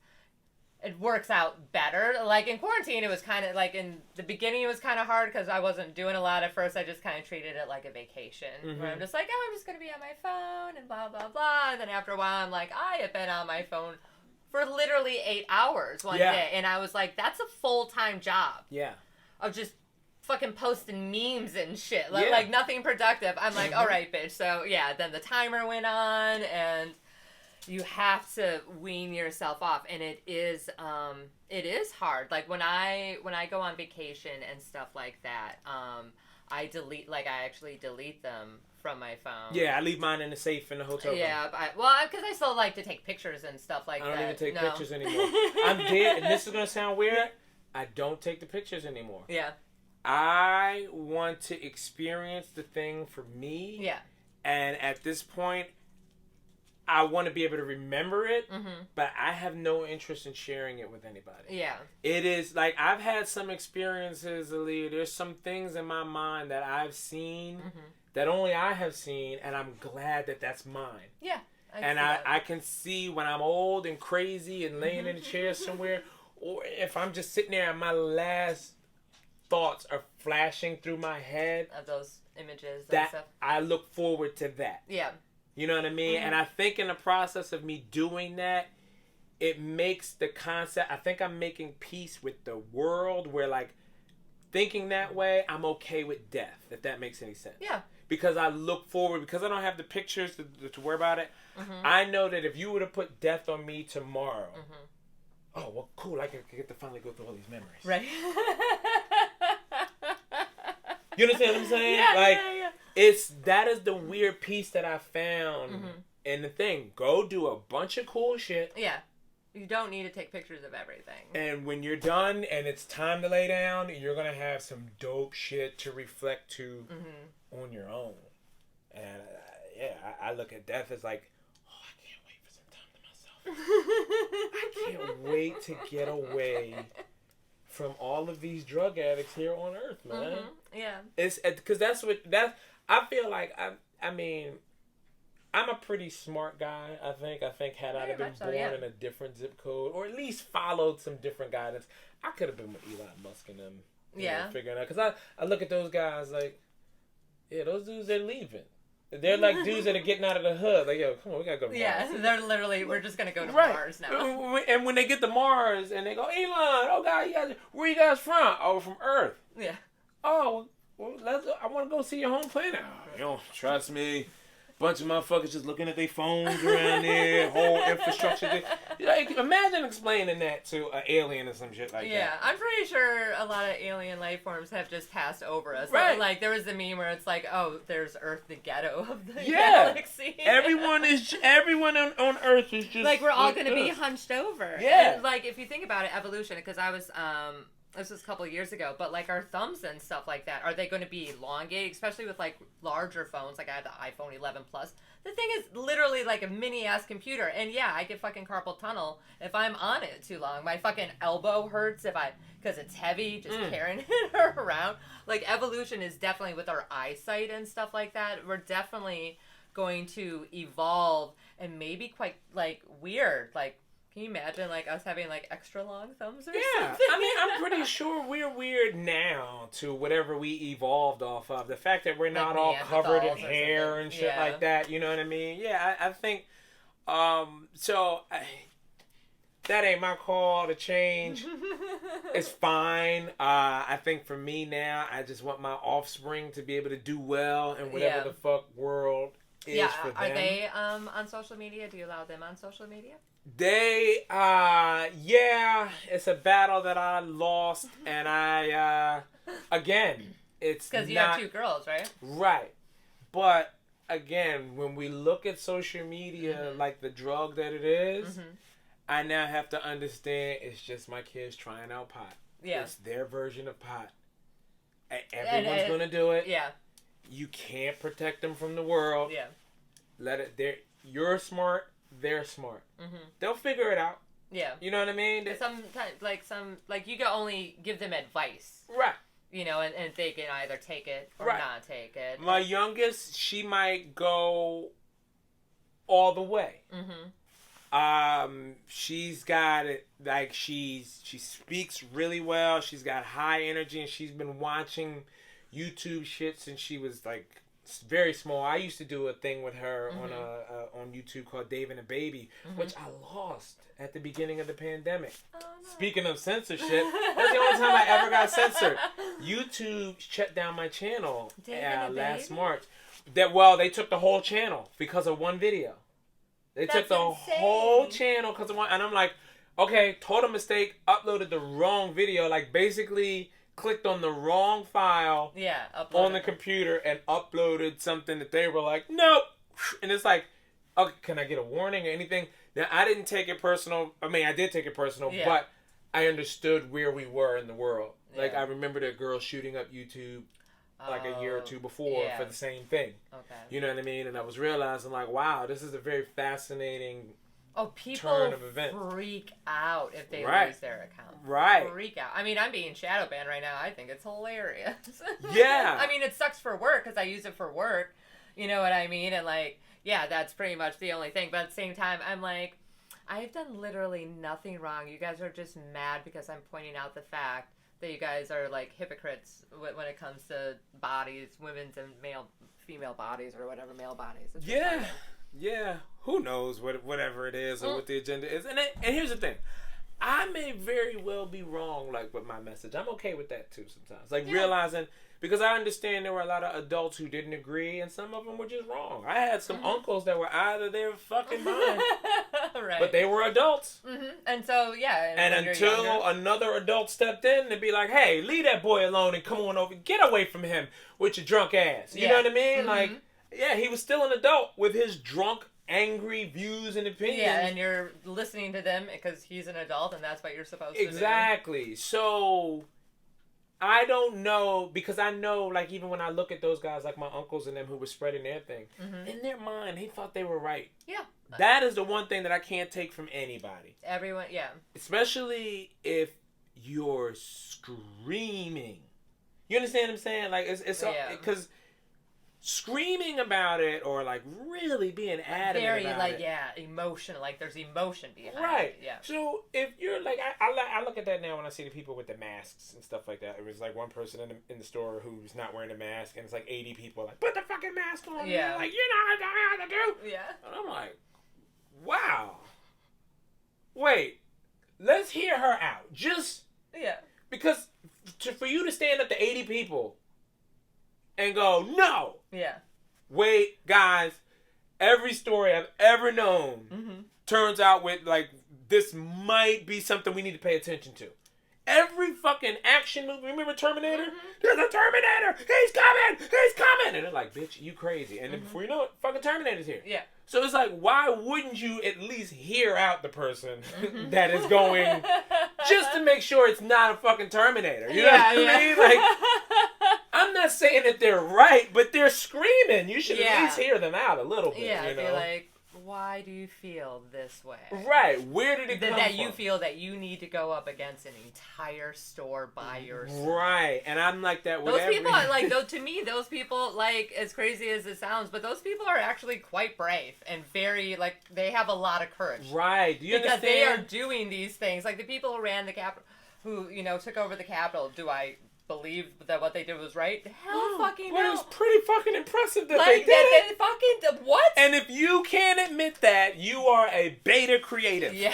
[SPEAKER 1] it works out better. In quarantine, it was kind of in the beginning, it was kind of hard because I wasn't doing a lot at first. I just kind of treated it like a vacation where I'm just I'm just going to be on my phone and blah, blah, blah. And then after a while, I'm I have been on my phone for literally 8 hours one day. And I was that's a full-time job.
[SPEAKER 2] Yeah.
[SPEAKER 1] Of just fucking posting memes and shit.
[SPEAKER 2] Yeah.
[SPEAKER 1] Like nothing productive. I'm like, all right, bitch. So yeah, then the timer went on, and you have to wean yourself off, and it is hard. Like when I go on vacation and stuff like that, I actually delete them from my phone.
[SPEAKER 2] Yeah, I leave mine in the safe in the hotel room.
[SPEAKER 1] Yeah, because I still like to take pictures and stuff like that.
[SPEAKER 2] I don't even take pictures anymore. I'm dead, and this is gonna sound weird. I don't take the pictures anymore.
[SPEAKER 1] Yeah.
[SPEAKER 2] I want to experience the thing for me.
[SPEAKER 1] Yeah.
[SPEAKER 2] And at this point, I want to be able to remember it, but I have no interest in sharing it with anybody.
[SPEAKER 1] Yeah.
[SPEAKER 2] It is like I've had some experiences, Aaliyah. There's some things in my mind that I've seen that only I have seen, and I'm glad that that's mine.
[SPEAKER 1] Yeah.
[SPEAKER 2] I can see when I'm old and crazy and laying in a chair somewhere, or if I'm just sitting there and my last thoughts are flashing through my head.
[SPEAKER 1] Of those images and
[SPEAKER 2] that
[SPEAKER 1] stuff.
[SPEAKER 2] I look forward to that.
[SPEAKER 1] Yeah.
[SPEAKER 2] You know what I mean? And I think in the process of me doing that, it makes the concept, I think I'm making peace with the world where, like, thinking that way, I'm okay with death, if that makes any sense.
[SPEAKER 1] Yeah.
[SPEAKER 2] Because I look forward, because I don't have the pictures to worry about it, I know that if you were to put death on me tomorrow, oh, well, cool, I can get to finally go through all these memories.
[SPEAKER 1] Right.
[SPEAKER 2] You understand what I'm saying?
[SPEAKER 1] Yeah,
[SPEAKER 2] like,
[SPEAKER 1] yeah.
[SPEAKER 2] That is the weird piece that I found in the thing. Go do a bunch of cool shit.
[SPEAKER 1] Yeah. You don't need to take pictures of everything.
[SPEAKER 2] And when you're done and it's time to lay down, you're going to have some dope shit to reflect to on your own. And I look at death as like, oh, I can't wait for some time to myself. I can't wait to get away from all of these drug addicts here on Earth, man.
[SPEAKER 1] Yeah.
[SPEAKER 2] It's because I feel like I mean, I'm a pretty smart guy. I think had I been born in a different zip code, or at least followed some different guidance, I could have been with Elon Musk and them. Figuring out, because I look at those guys like, yeah, those dudes, they're leaving. They're like dudes that are getting out of the hood. Like, yo, come on, we gotta go to Mars.
[SPEAKER 1] Yeah, they're literally, we're just gonna go to Mars now.
[SPEAKER 2] And when they get to Mars and they go, Elon, oh God, where you guys from? Oh, from Earth.
[SPEAKER 1] Yeah.
[SPEAKER 2] Oh, well, I want to go see your home planet. Oh, you don't trust me. Bunch of motherfuckers just looking at their phones around there, whole infrastructure. Like, imagine explaining that to an alien or some shit like that.
[SPEAKER 1] Yeah, I'm pretty sure a lot of alien life forms have just passed over us.
[SPEAKER 2] Right.
[SPEAKER 1] Like, there was a meme where it's like, oh, there's Earth, the ghetto of the galaxy.
[SPEAKER 2] Everyone on Earth is just
[SPEAKER 1] like, we're all going to be hunched over.
[SPEAKER 2] Yeah.
[SPEAKER 1] And, like, if you think about it, evolution, because I was, this was a couple of years ago, but like our thumbs and stuff like that, are they going to be elongated, especially with like larger phones? Like I had the iPhone 11 Plus. The thing is literally like a mini ass computer, and yeah, I get fucking carpal tunnel if I'm on it too long. My fucking elbow hurts because it's heavy, just carrying it around. Like evolution is definitely with our eyesight and stuff like that. We're definitely going to evolve and maybe quite like weird, like. Can you imagine, like, us having, like, extra long thumbs or something?
[SPEAKER 2] I mean, I'm pretty sure we're weird now to whatever we evolved off of. The fact that we're not all covered in hair and shit like that, you know what I mean? Yeah, I think, that ain't my call to change. It's fine. I think for me now, I just want my offspring to be able to do well in whatever the fuck world is for them.
[SPEAKER 1] Are they on social media? Do you allow them on social media?
[SPEAKER 2] They, it's a battle that I lost, and again, it's
[SPEAKER 1] because you have two girls, right?
[SPEAKER 2] Right. But, again, when we look at social media like the drug that it is, I now have to understand it's just my kids trying out pot. Yeah. It's their version of pot. Everyone's going to do it.
[SPEAKER 1] Yeah.
[SPEAKER 2] You can't protect them from the world. Yeah. You're smart. They're smart. They'll figure it out. Yeah. You know what I mean?
[SPEAKER 1] Sometimes, you can only give them advice.
[SPEAKER 2] Right.
[SPEAKER 1] You know, and they can either take it or not take it.
[SPEAKER 2] My youngest, she might go all the way. She's got it, like, she speaks really well. She's got high energy, and she's been watching YouTube shit since she was, like, very small. I used to do a thing with her on YouTube called Dave and the Baby, which I lost at the beginning of the pandemic. Oh, no. Speaking of censorship, that's the only time I ever got censored. YouTube shut down my channel last March. They took the whole channel because of one video. They took the whole channel because of one, and I'm like, okay, total mistake. Uploaded the wrong video. Like basically clicked on the wrong file on the computer and uploaded something that they were like, nope. And it's like, okay, can I get a warning or anything? Now, I didn't take it personal. I mean, I did take it personal, but I understood where we were in the world. Yeah. Like, I remember that girl shooting up YouTube like a year or two before for the same thing. Okay. You know what I mean? And I was realizing, like, wow, this is a very fascinating
[SPEAKER 1] people freak out if they lose their account.
[SPEAKER 2] Right.
[SPEAKER 1] Freak out. I mean, I'm being shadow banned right now. I think it's hilarious.
[SPEAKER 2] Yeah.
[SPEAKER 1] I mean, it sucks for work because I use it for work. You know what I mean? And like, yeah, that's pretty much the only thing. But at the same time, I'm like, I've done literally nothing wrong. You guys are just mad because I'm pointing out the fact that you guys are like hypocrites when it comes to bodies, women's and female bodies or whatever, male bodies. It's
[SPEAKER 2] Yeah, who knows whatever it is or what the agenda is. And here's the thing. I may very well be wrong, like, with my message. I'm okay with that, too, sometimes. Like, realizing, because I understand there were a lot of adults who didn't agree, and some of them were just wrong. I had some uncles that were out of their fucking mind.
[SPEAKER 1] Right.
[SPEAKER 2] But they were adults.
[SPEAKER 1] And so, yeah.
[SPEAKER 2] And until another adult stepped in, they'd be like, hey, leave that boy alone and come on over. Get away from him with your drunk ass. You know what I mean? Like, yeah, he was still an adult with his drunk, angry views and opinions.
[SPEAKER 1] Yeah, and you're listening to them because he's an adult and that's what you're supposed to do.
[SPEAKER 2] Exactly. So, I don't know, because I know, like, even when I look at those guys, like my uncles and them who were spreading their thing, in their mind, they thought they were right.
[SPEAKER 1] Yeah.
[SPEAKER 2] That is the one thing that I can't take from anybody.
[SPEAKER 1] Everyone, yeah.
[SPEAKER 2] Especially if you're screaming. You understand what I'm saying? Like, it's because screaming about it or like really being adamant
[SPEAKER 1] very
[SPEAKER 2] about
[SPEAKER 1] like
[SPEAKER 2] it.
[SPEAKER 1] emotional, like there's emotion behind
[SPEAKER 2] right.
[SPEAKER 1] it. Yeah.
[SPEAKER 2] So if you're like, I look at that now when I see the people with the masks and stuff like that. It was like one person in the store who's not wearing a mask, and it's like 80 people like, put the fucking mask on.
[SPEAKER 1] Yeah.
[SPEAKER 2] And like, you know how to do.
[SPEAKER 1] Yeah.
[SPEAKER 2] And I'm like, wow. Wait, let's hear her out. Just because for you to stand up to 80 people and go, no.
[SPEAKER 1] Yeah.
[SPEAKER 2] Wait, guys, every story I've ever known turns out with, like, this might be something we need to pay attention to. Every fucking action movie, remember Terminator? There's a Terminator! He's coming! He's coming! And they're like, bitch, you crazy. And then before you know it, fucking Terminator's here.
[SPEAKER 1] Yeah.
[SPEAKER 2] So it's like, why wouldn't you at least hear out the person that is going, just to make sure it's not a fucking Terminator? You know what I mean? Like, I'm not saying that they're right, but they're screaming. You should at least hear them out a little bit.
[SPEAKER 1] Yeah,
[SPEAKER 2] you know?
[SPEAKER 1] Be like, why do you feel this way?
[SPEAKER 2] Right. Where did it come from?
[SPEAKER 1] That you feel that you need to go up against an entire store by yourself.
[SPEAKER 2] Right. And I'm like that with
[SPEAKER 1] those people, like, to me, those people, like, as crazy as it sounds, but those people are actually quite brave and very, like, they have a lot of courage.
[SPEAKER 2] Right. Do you understand?
[SPEAKER 1] Because they are doing these things. Like, the people who ran the Capitol, who, you know, took over the Capitol, do I believe that what they did was right? Hell fucking no.
[SPEAKER 2] Well, it was pretty fucking impressive that
[SPEAKER 1] like,
[SPEAKER 2] they did it.
[SPEAKER 1] They fucking, what?
[SPEAKER 2] And if you can't admit that, you are a beta creative.
[SPEAKER 1] Yeah.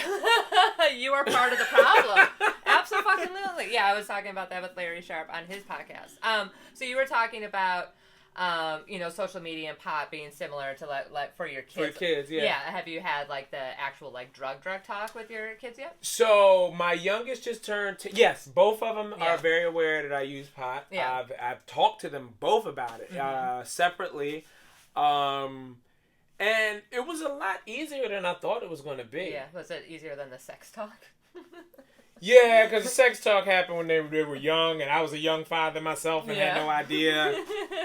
[SPEAKER 1] You are part of the problem. Absolutely. Yeah, I was talking about that with Larry Sharp on his podcast. So you were talking about, you know, social media and pot being similar to like for your kids.
[SPEAKER 2] For kids, yeah.
[SPEAKER 1] Yeah. Have you had like the actual like drug talk with your kids yet?
[SPEAKER 2] So my youngest just turned. Yes, both of them are very aware that I use pot.
[SPEAKER 1] Yeah.
[SPEAKER 2] I've talked to them both about it separately, and it was a lot easier than I thought it was going to be.
[SPEAKER 1] Yeah. Was it easier than the sex talk?
[SPEAKER 2] Yeah, because the sex talk happened when they were young, and I was a young father myself and had no idea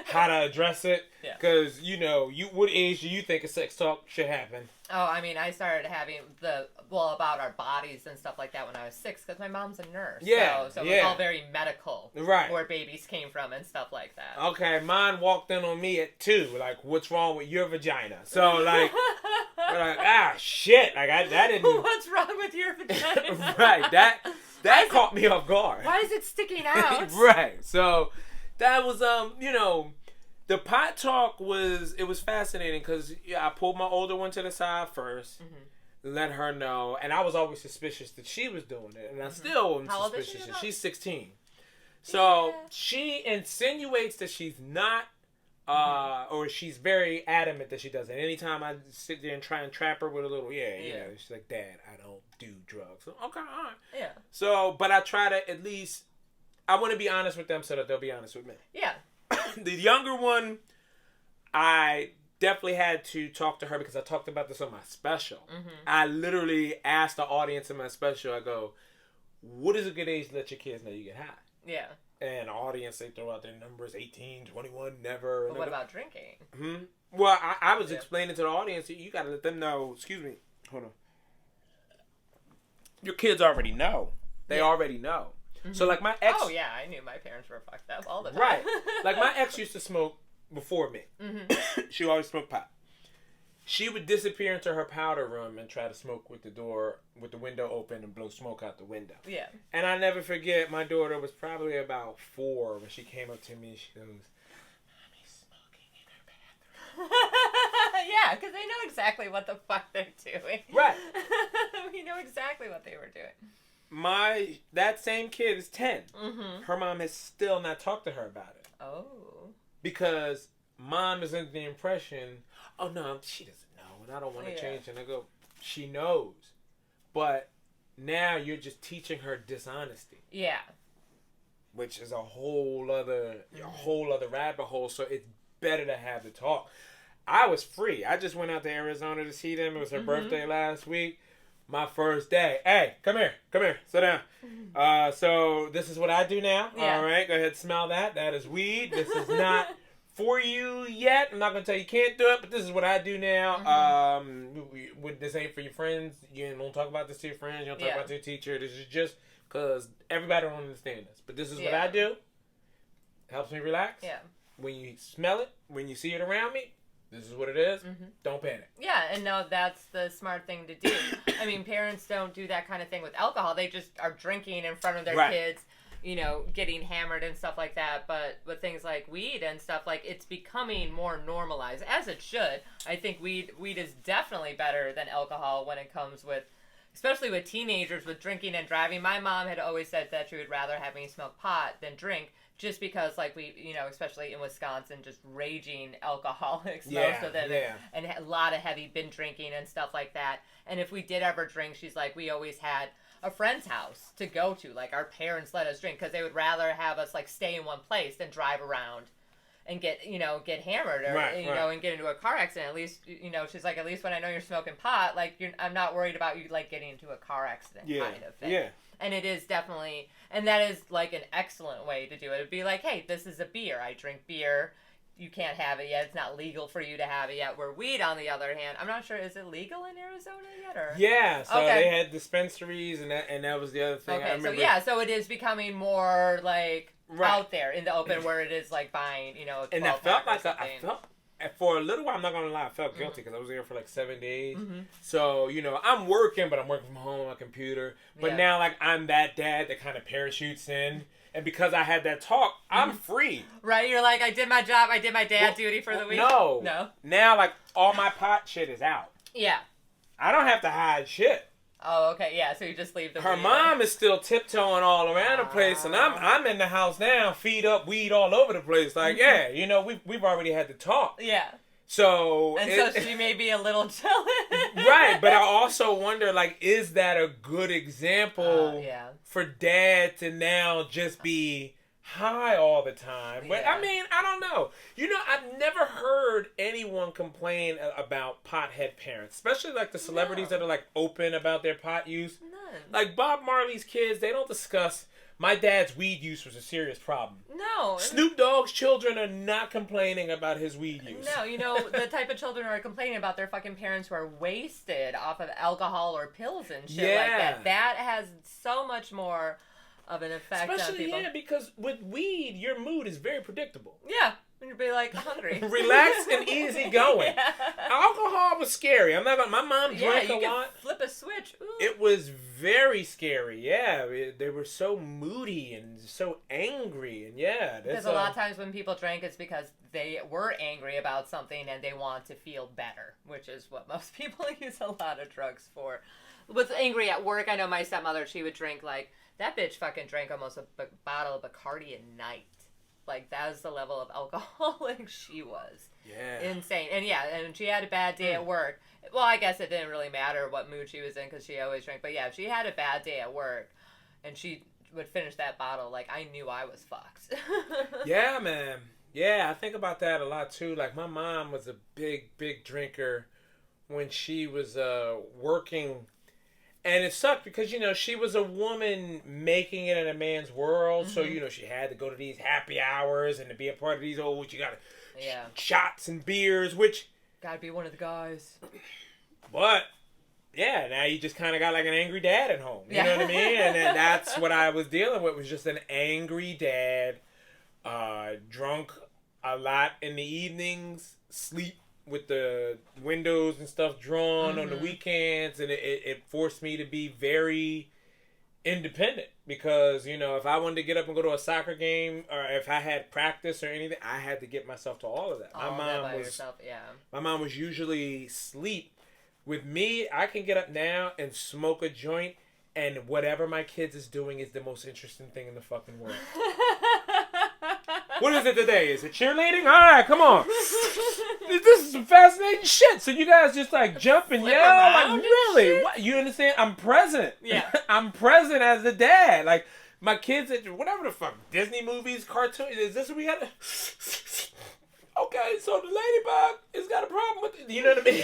[SPEAKER 2] how to address it. Because, you know, what age do you think a sex talk should happen?
[SPEAKER 1] Oh, I mean, I started having about our bodies and stuff like that when I was 6, because my mom's a nurse.
[SPEAKER 2] Yeah.
[SPEAKER 1] So it was all very medical.
[SPEAKER 2] Right.
[SPEAKER 1] Where babies came from and stuff like that.
[SPEAKER 2] Okay, mine walked in on me at 2. Like, what's wrong with your vagina? So, like, we're like, shit. Like, that didn't...
[SPEAKER 1] What's wrong with your vagina?
[SPEAKER 2] Right. That caught me off guard.
[SPEAKER 1] Why is it sticking out?
[SPEAKER 2] Right. So, that was, you know... The pot talk was fascinating because I pulled my older one to the side 1st, let her know, and I was always suspicious that she was doing it, and I still am suspicious. She's 16, so she insinuates that she's not, or she's very adamant that she doesn't. Anytime I sit there and try and trap her with a little, she's like, "Dad, I don't do drugs." So, okay, all right.
[SPEAKER 1] Yeah.
[SPEAKER 2] So, but I try to at least, I want to be honest with them so that they'll be honest with me.
[SPEAKER 1] Yeah.
[SPEAKER 2] The younger one, I definitely had to talk to her because I talked about this on my special. I literally asked the audience in my special, I go, what is a good age to let your kids know you get high?
[SPEAKER 1] Yeah.
[SPEAKER 2] And the audience, they throw out their numbers, 18, 21, never.
[SPEAKER 1] But what about drinking?
[SPEAKER 2] Well, I was explaining to the audience, you got to let them know, excuse me, hold on. Your kids already know. They already know. So, like, my ex...
[SPEAKER 1] Oh, yeah, I knew my parents were fucked up all the time.
[SPEAKER 2] Right. Like, my ex used to smoke before me. She always smoked pot. She would disappear into her powder room and try to smoke with the window open and blow smoke out the window.
[SPEAKER 1] Yeah.
[SPEAKER 2] And I never forget, my daughter was probably about 4 when she came up to me and she goes, "Mommy's smoking in her bathroom."
[SPEAKER 1] Yeah, because they know exactly what the fuck they're doing.
[SPEAKER 2] Right.
[SPEAKER 1] We know exactly what they were doing.
[SPEAKER 2] That same kid is 10. Her mom has still not talked to her about it.
[SPEAKER 1] Oh.
[SPEAKER 2] Because mom is under the impression, oh no, she doesn't know, and I don't want to change. And I go, she knows, but now you're just teaching her dishonesty.
[SPEAKER 1] Yeah.
[SPEAKER 2] Which is a whole other rabbit hole. So it's better to have the talk. I was free. I just went out to Arizona to see them. It was her birthday last week. My first day. Hey, come here, sit down. So this is what I do now. Yeah. All right, go ahead, smell that. That is weed. This is not for you yet. I'm not gonna tell you can't do it, but this is what I do now. This ain't for your friends. You don't talk about this to your friends. You don't talk about it to your teacher. This is just because everybody don't understand this. But this is what I do. Helps me relax.
[SPEAKER 1] Yeah.
[SPEAKER 2] When you smell it, when you see it around me, this is what it is. Don't panic.
[SPEAKER 1] Yeah, and no, that's the smart thing to do. I mean, parents don't do that kind of thing with alcohol. They just are drinking in front of their kids, getting hammered and stuff like that. But with things like weed and stuff, like, it's becoming more normalized, as it should. I think weed is definitely better than alcohol when it comes with, especially with teenagers, with drinking and driving. My mom had always said that she would rather have me smoke pot than drink. Just because, like, we, especially in Wisconsin, just raging alcoholics, most of them, and a lot of heavy binge drinking and stuff like that. And if we did ever drink, she's like, we always had a friend's house to go to. Like, our parents let us drink because they would rather have us, like, stay in one place than drive around and get hammered or, and get into a car accident. At least, she's like, at least when I know you're smoking pot, like, I'm not worried about you, like, getting into a car accident kind of thing. Yeah. And it is definitely, and that is, like, an excellent way to do it. It'd be like, hey, this is a beer. I drink beer. You can't have it yet. It's not legal for you to have it yet. Where weed, on the other hand, I'm not sure, is it legal in Arizona yet? Or?
[SPEAKER 2] Yeah, so they had dispensaries, and that was the other thing.
[SPEAKER 1] Okay,
[SPEAKER 2] I remember.
[SPEAKER 1] So it is becoming more, like, out there in the open where it is, like, buying, a 12-pack.
[SPEAKER 2] And I felt like for a little while, I'm not going to lie, I felt guilty because I was there for like 7 days. So, I'm working, but I'm working from home on my computer. But now, like, I'm that dad that kind of parachutes in. And because I had that talk, I'm free.
[SPEAKER 1] Right? You're like, I did my job. I did my dad duty for the week.
[SPEAKER 2] No. Now, like, all my pot shit is out. Yeah. I don't have to hide shit.
[SPEAKER 1] Oh, okay, yeah, so you just leave the
[SPEAKER 2] Her mom is still tiptoeing all around the place, and I'm in the house now, feet up, weed all over the place. Like, we've already had the talk. Yeah. So...
[SPEAKER 1] And so she may be a little jealous.
[SPEAKER 2] Right, but I also wonder, like, is that a good example for dad to now just be high all the time? But, I mean, I don't know. I've never heard anyone complain about pothead parents, especially, like, the celebrities that are, like, open about their pot use. None. Like, Bob Marley's kids, they don't discuss, my dad's weed use was a serious problem. No. Snoop Dogg's children are not complaining about his weed use.
[SPEAKER 1] No, the type of children who are complaining about their fucking parents who are wasted off of alcohol or pills and shit like that. That has so much more of an effect on people.
[SPEAKER 2] Especially, because with weed, your mood is very predictable.
[SPEAKER 1] Yeah. And you'd be like hungry.
[SPEAKER 2] Relaxed and easy going.
[SPEAKER 1] Yeah.
[SPEAKER 2] Alcohol was scary. I'm not gonna. My mom drank
[SPEAKER 1] you
[SPEAKER 2] a
[SPEAKER 1] could
[SPEAKER 2] lot.
[SPEAKER 1] flip a switch. Ooh.
[SPEAKER 2] It was very scary. Yeah, they were so moody and so angry, and yeah,
[SPEAKER 1] Because a lot of times when people drink, it's because they were angry about something and they want to feel better, which is what most people use a lot of drugs for. Was angry at work. I know my stepmother, she would drink like, that bitch fucking drank almost a bottle of Bacardi a night. Like, that was the level of alcoholic she was.
[SPEAKER 2] Yeah.
[SPEAKER 1] Insane. And yeah, and she had a bad day at work. Well, I guess it didn't really matter what mood she was in because she always drank. But yeah, if she had a bad day at work and she would finish that bottle, like, I knew I was fucked.
[SPEAKER 2] Yeah, man. Yeah, I think about that a lot too. Like, my mom was a big drinker when she was working. And it sucked because, you know, she was a woman making it in a man's world. Mm-hmm. So, you know, she had to go to these happy hours and to be a part of these old, you got shots and beers, which...
[SPEAKER 1] Gotta be one of the guys.
[SPEAKER 2] But, yeah, now you just kind of got like an angry dad at home. You know what I mean? And then that's what I was dealing with, was just an angry dad, drunk a lot in the evenings, sleep with the windows and stuff drawn on the weekends, and it forced me to be very independent because, you know, if I wanted to get up and go to a soccer game or if I had practice or anything, I had to get myself to all of that. My mom was usually asleep. With me, I can get up now and smoke a joint, and whatever my kids is doing is the most interesting thing in the fucking world. What is it today? Is it cheerleading? All right, come on. This is some fascinating shit. So you guys just like jump and yell? Like, really? What? You understand? I'm present.
[SPEAKER 1] Yeah. I'm
[SPEAKER 2] present as the dad. Like, my kids, whatever the fuck, Disney movies, cartoons, is this what we got to... Okay, so the ladybug has got a problem with it. You know what I mean?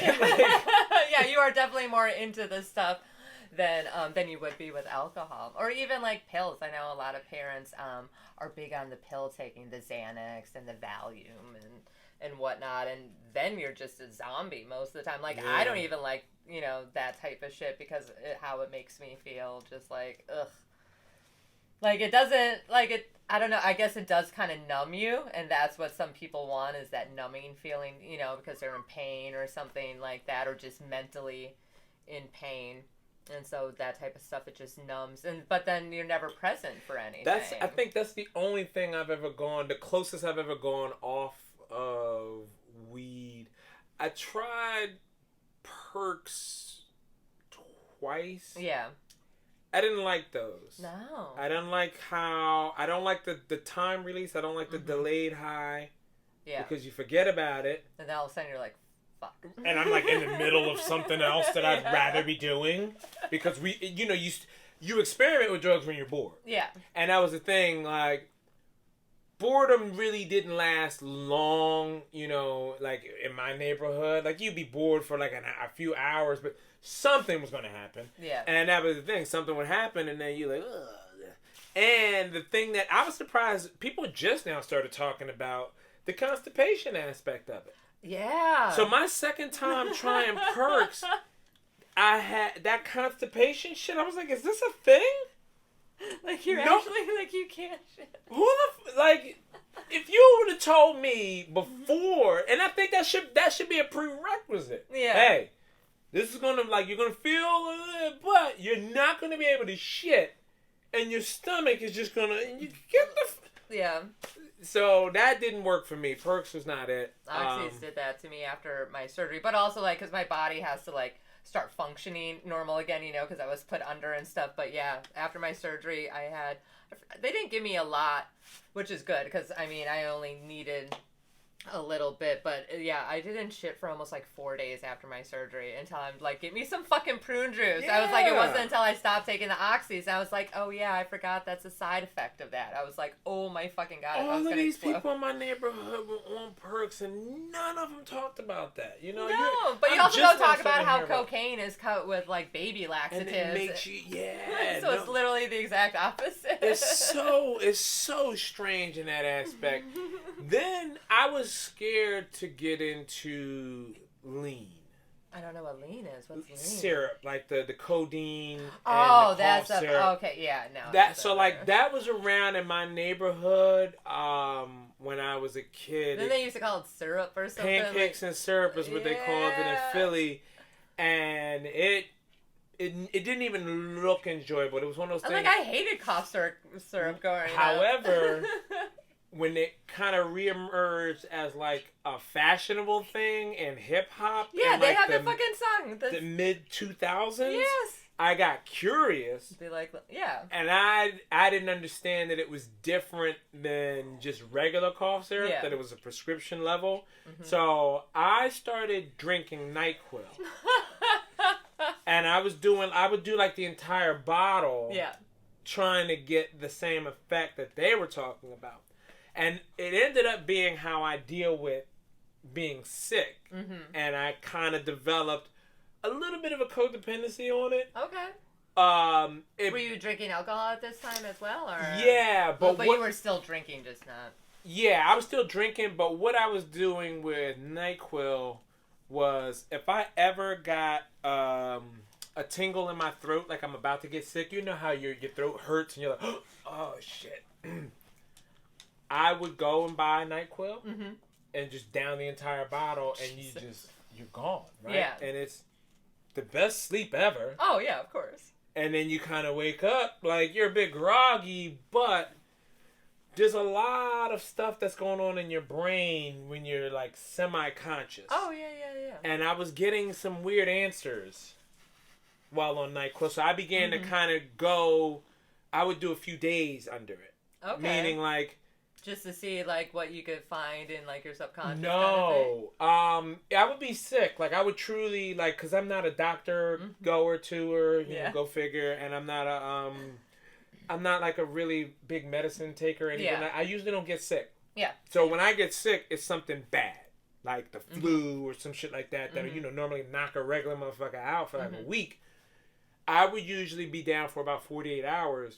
[SPEAKER 1] Yeah, you are definitely more into this stuff than you would be with alcohol. Or even like pills. I know a lot of parents are big on the pill taking, the Xanax and the Valium and whatnot, and then you're just a zombie most of the time. Like, I don't even like, you know, that type of shit because how it makes me feel, just like, ugh. Like, it doesn't, like, it, I don't know, I guess it does kind of numb you, and that's what some people want, is that numbing feeling, you know, because they're in pain or something like that, or just mentally in pain. And so that type of stuff, it just numbs. But then you're never present for anything.
[SPEAKER 2] I think that's the only thing I've ever gone, the closest I've ever gone off of weed. I tried Perks twice.
[SPEAKER 1] Yeah.
[SPEAKER 2] I didn't like those.
[SPEAKER 1] No.
[SPEAKER 2] I don't like the time release. I don't like the delayed high.
[SPEAKER 1] Yeah.
[SPEAKER 2] Because you forget about it.
[SPEAKER 1] And then all of a sudden you're like, fuck.
[SPEAKER 2] And I'm like in the middle of something else that I'd rather be doing. Because you experiment with drugs when you're bored.
[SPEAKER 1] Yeah.
[SPEAKER 2] And that was the thing, like, boredom really didn't last long, you know, like in my neighborhood. Like, you'd be bored for like a few hours, but something was going to happen.
[SPEAKER 1] Yeah.
[SPEAKER 2] And that was the thing. Something would happen, and then you're like, ugh. And the thing that I was surprised, people just now started talking about the constipation aspect of it.
[SPEAKER 1] Yeah.
[SPEAKER 2] So my second time trying Perks, I had that constipation shit. I was like, is this a thing?
[SPEAKER 1] Like, you're actually, like, you can't shit.
[SPEAKER 2] Like, if you would have told me before, and I think that should be a prerequisite.
[SPEAKER 1] Yeah.
[SPEAKER 2] Hey, this is gonna, like, you're gonna feel, but you're not gonna be able to shit, and your stomach is just gonna, you get the.
[SPEAKER 1] Yeah.
[SPEAKER 2] So that didn't work for me. Perks was not it.
[SPEAKER 1] Oxys did that to me after my surgery, but also, like, because my body has to, like, start functioning normal again, you know, because I was put under and stuff. But yeah, after my surgery, they didn't give me a lot, which is good, because I mean, I only needed a little bit, but yeah, I didn't shit for almost like 4 days after my surgery until I'm like, give me some fucking prune juice.
[SPEAKER 2] Yeah.
[SPEAKER 1] I was like, it wasn't until I stopped taking the oxys. I was like, oh yeah, I forgot that's a side effect of that. I was like, oh my fucking god, I was
[SPEAKER 2] All of
[SPEAKER 1] gonna
[SPEAKER 2] these
[SPEAKER 1] explode.
[SPEAKER 2] people in my neighborhood were on Perks, and none of them talked about that. You know,
[SPEAKER 1] no, but you also don't talk about how cocaine is cut with like baby laxatives.
[SPEAKER 2] And it makes you,
[SPEAKER 1] so it's literally the exact opposite.
[SPEAKER 2] It's so strange in that aspect. Then I was scared to get into lean.
[SPEAKER 1] I don't know what lean is. What's lean?
[SPEAKER 2] Syrup, like the codeine.
[SPEAKER 1] Oh,
[SPEAKER 2] and the
[SPEAKER 1] that's
[SPEAKER 2] cough syrup.
[SPEAKER 1] okay. Yeah, no.
[SPEAKER 2] That so like that was around in my neighborhood when I was a kid.
[SPEAKER 1] Then they used to call it syrup or something.
[SPEAKER 2] Pancakes and syrup is what they called it in Philly, and it didn't even look enjoyable. It was one of those things.
[SPEAKER 1] Like I hated cough syrup going.
[SPEAKER 2] However, when it kind of reemerged as like a fashionable thing in hip hop,
[SPEAKER 1] yeah, they
[SPEAKER 2] like
[SPEAKER 1] have the fucking song.
[SPEAKER 2] The mid 2000s.
[SPEAKER 1] Yes.
[SPEAKER 2] I got curious.
[SPEAKER 1] Be like, yeah.
[SPEAKER 2] And I didn't understand that it was different than just regular cough syrup.
[SPEAKER 1] Yeah.
[SPEAKER 2] That it was a prescription level. Mm-hmm. So I started drinking NyQuil. And I would do like the entire bottle.
[SPEAKER 1] Yeah.
[SPEAKER 2] Trying to get the same effect that they were talking about. And it ended up being how I deal with being sick. Mm-hmm. And I kind of developed a little bit of a codependency on it.
[SPEAKER 1] Okay. Were you drinking alcohol at this time as well? Or?
[SPEAKER 2] Yeah, but
[SPEAKER 1] you were still drinking, just not.
[SPEAKER 2] Yeah, I was still drinking, but what I was doing with NyQuil was if I ever got a tingle in my throat, like I'm about to get sick, you know how your throat hurts and you're like, oh shit. I would go and buy NyQuil and just down the entire bottle, and you're gone, right?
[SPEAKER 1] Yeah.
[SPEAKER 2] And it's the best sleep ever.
[SPEAKER 1] Oh yeah, of course.
[SPEAKER 2] And then you kind of wake up like you're a bit groggy, but there's a lot of stuff that's going on in your brain when you're like semi-conscious.
[SPEAKER 1] Oh yeah.
[SPEAKER 2] And I was getting some weird answers while on NyQuil, so I began to kind of go. I would do a few days under it.
[SPEAKER 1] Okay.
[SPEAKER 2] Meaning like.
[SPEAKER 1] Just to see like what you could find in like your subconscious.
[SPEAKER 2] No, kind of I would be sick. Like I would truly like, cause I'm not a doctor goer tour. You know, go figure. And I'm not like a really big medicine taker or anything.
[SPEAKER 1] Yeah.
[SPEAKER 2] I usually don't get sick.
[SPEAKER 1] Yeah.
[SPEAKER 2] So when I get sick, it's something bad, like the flu or some shit like that. That normally knock a regular motherfucker out for like a week. I would usually be down for about 48 hours.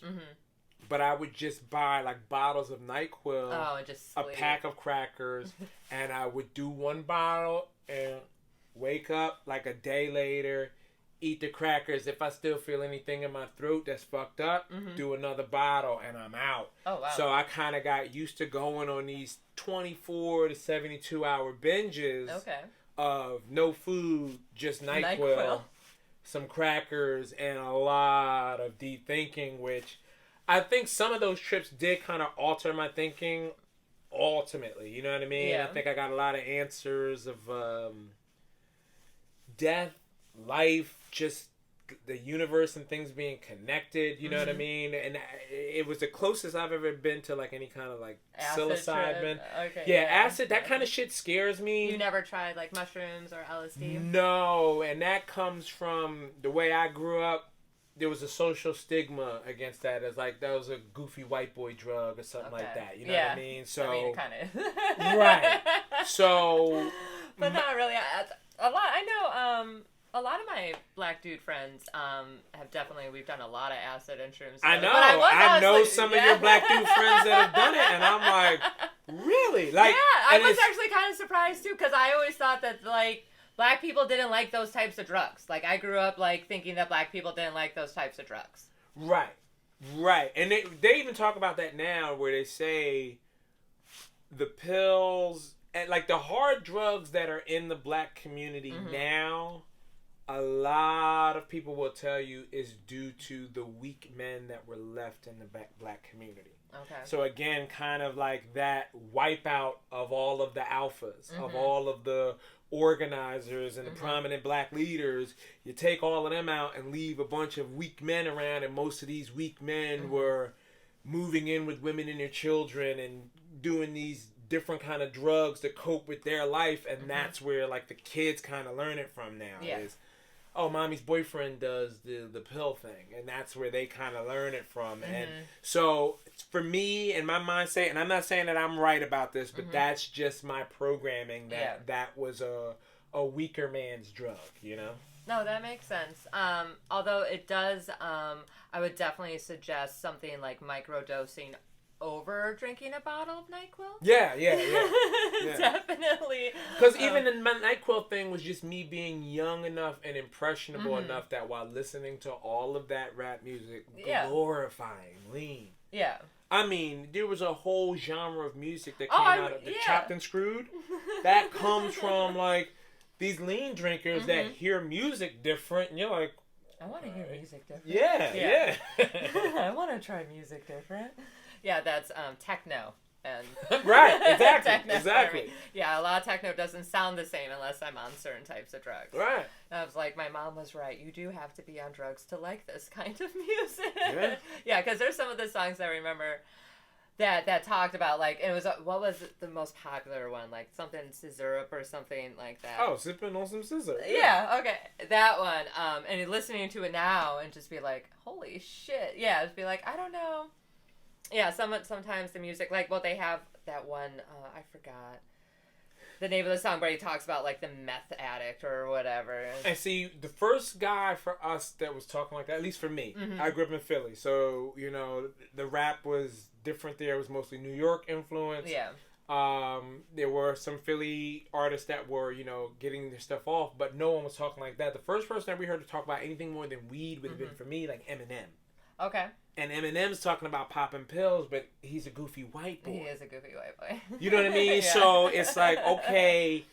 [SPEAKER 2] But I would just buy like bottles of NyQuil,
[SPEAKER 1] and just sleep.
[SPEAKER 2] A pack of crackers, and I would do one bottle and wake up like a day later, eat the crackers. If I still feel anything in my throat that's fucked up, do another bottle and I'm out.
[SPEAKER 1] Oh, wow.
[SPEAKER 2] So I kind of got used to going on these 24 to 72 hour binges of no food, just NyQuil, some crackers, and a lot of deep thinking, which... I think some of those trips did kind of alter my thinking ultimately. You know what I mean?
[SPEAKER 1] Yeah.
[SPEAKER 2] I think I got a lot of answers of death, life, just the universe and things being connected. You know what I mean? And it was the closest I've ever been to like any kind of like
[SPEAKER 1] acid
[SPEAKER 2] psilocybin.
[SPEAKER 1] Okay.
[SPEAKER 2] Yeah, acid, that kind of shit scares me.
[SPEAKER 1] You never tried like mushrooms or LSD?
[SPEAKER 2] No, and that comes from the way I grew up. There was a social stigma against that as like that was a goofy white boy drug or something like that. You know what I mean? So
[SPEAKER 1] it kind of
[SPEAKER 2] right. So,
[SPEAKER 1] but not really. A lot. I know. A lot of my black dude friends have definitely. We've done a lot of acid and shrooms.
[SPEAKER 2] I know.
[SPEAKER 1] I
[SPEAKER 2] know some of your black dude friends that have done it, and I'm like, really? Like,
[SPEAKER 1] yeah, I was actually kind of surprised too because I always thought that like. Black people didn't like those types of drugs. Like, I grew up, like, thinking that black people didn't like those types of drugs.
[SPEAKER 2] Right. Right. And they even talk about that now where they say the pills and, like, the hard drugs that are in the black community now, a lot of people will tell you is due to the weak men that were left in the black community.
[SPEAKER 1] Okay.
[SPEAKER 2] So, again, kind of like that wipeout of all of the alphas, of all of the organizers and the prominent black leaders. You take all of them out and leave a bunch of weak men around, and most of these weak men were moving in with women and their children and doing these different kind of drugs to cope with their life, and that's where like the kids kind of learn it from now. Is oh, mommy's boyfriend does the pill thing, and that's where they kind of learn it from. And so for me and my mindset, and I'm not saying that I'm right about this, but that's just my programming that that was a weaker man's drug, you know?
[SPEAKER 1] No, that makes sense. Although it does, I would definitely suggest something like microdosing over drinking a bottle of NyQuil.
[SPEAKER 2] Yeah.
[SPEAKER 1] Definitely.
[SPEAKER 2] Because even the NyQuil thing was just me being young enough and impressionable enough that while listening to all of that rap music, glorifying lean.
[SPEAKER 1] Yeah.
[SPEAKER 2] I mean, there was a whole genre of music that came out of the Chopped and Screwed. That comes from, like, these lean drinkers that hear music different, and you're like,
[SPEAKER 1] I want to hear music different.
[SPEAKER 2] Yeah.
[SPEAKER 1] I want to try music different. Yeah, that's techno. And
[SPEAKER 2] right, exactly.
[SPEAKER 1] Yeah, a lot of techno doesn't sound the same unless I'm on certain types of drugs.
[SPEAKER 2] Right.
[SPEAKER 1] And I was like, my mom was right. You do have to be on drugs to like this kind of music. Yeah, because there's some of the songs I remember that talked about, like, it was, what was the most popular one? Like, something Scissorup or something like that.
[SPEAKER 2] Oh, sipping on some scissor.
[SPEAKER 1] Yeah, okay. That one. And listening to it now and just be like, holy shit. Yeah, just be like, I don't know. Yeah, sometimes the music, like, well, they have that one, I forgot the name of the song, but he talks about, like, the meth addict or whatever.
[SPEAKER 2] And see, the first guy for us that was talking like that, at least for me, I grew up in Philly, so, you know, the rap was different there. It was mostly New York influence.
[SPEAKER 1] Yeah.
[SPEAKER 2] There were some Philly artists that were, you know, getting their stuff off, but no one was talking like that. The first person that we heard to talk about anything more than weed would have been, for me, like Eminem.
[SPEAKER 1] Okay.
[SPEAKER 2] And Eminem's talking about popping pills, but he's a goofy white boy.
[SPEAKER 1] He is a goofy white boy.
[SPEAKER 2] You know what I mean? Yeah. So it's like, okay,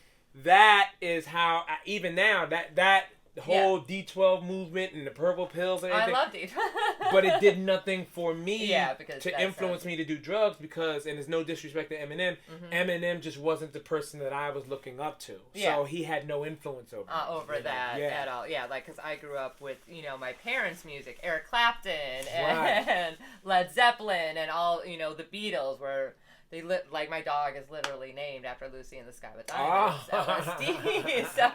[SPEAKER 2] that is how, even now, that whole D12 movement and the purple pills and everything.
[SPEAKER 1] I love D12.
[SPEAKER 2] But it did nothing for me
[SPEAKER 1] because
[SPEAKER 2] to influence me to do drugs because, and there's no disrespect to Eminem, Eminem just wasn't the person that I was looking up to. Yeah. So he had no influence over
[SPEAKER 1] that at all. Yeah, like, because I grew up with, you know, my parents' music, Eric Clapton and Led Zeppelin and all, you know, the Beatles were... like, my dog is literally named after Lucy in the Sky with Diamonds, LSD. So,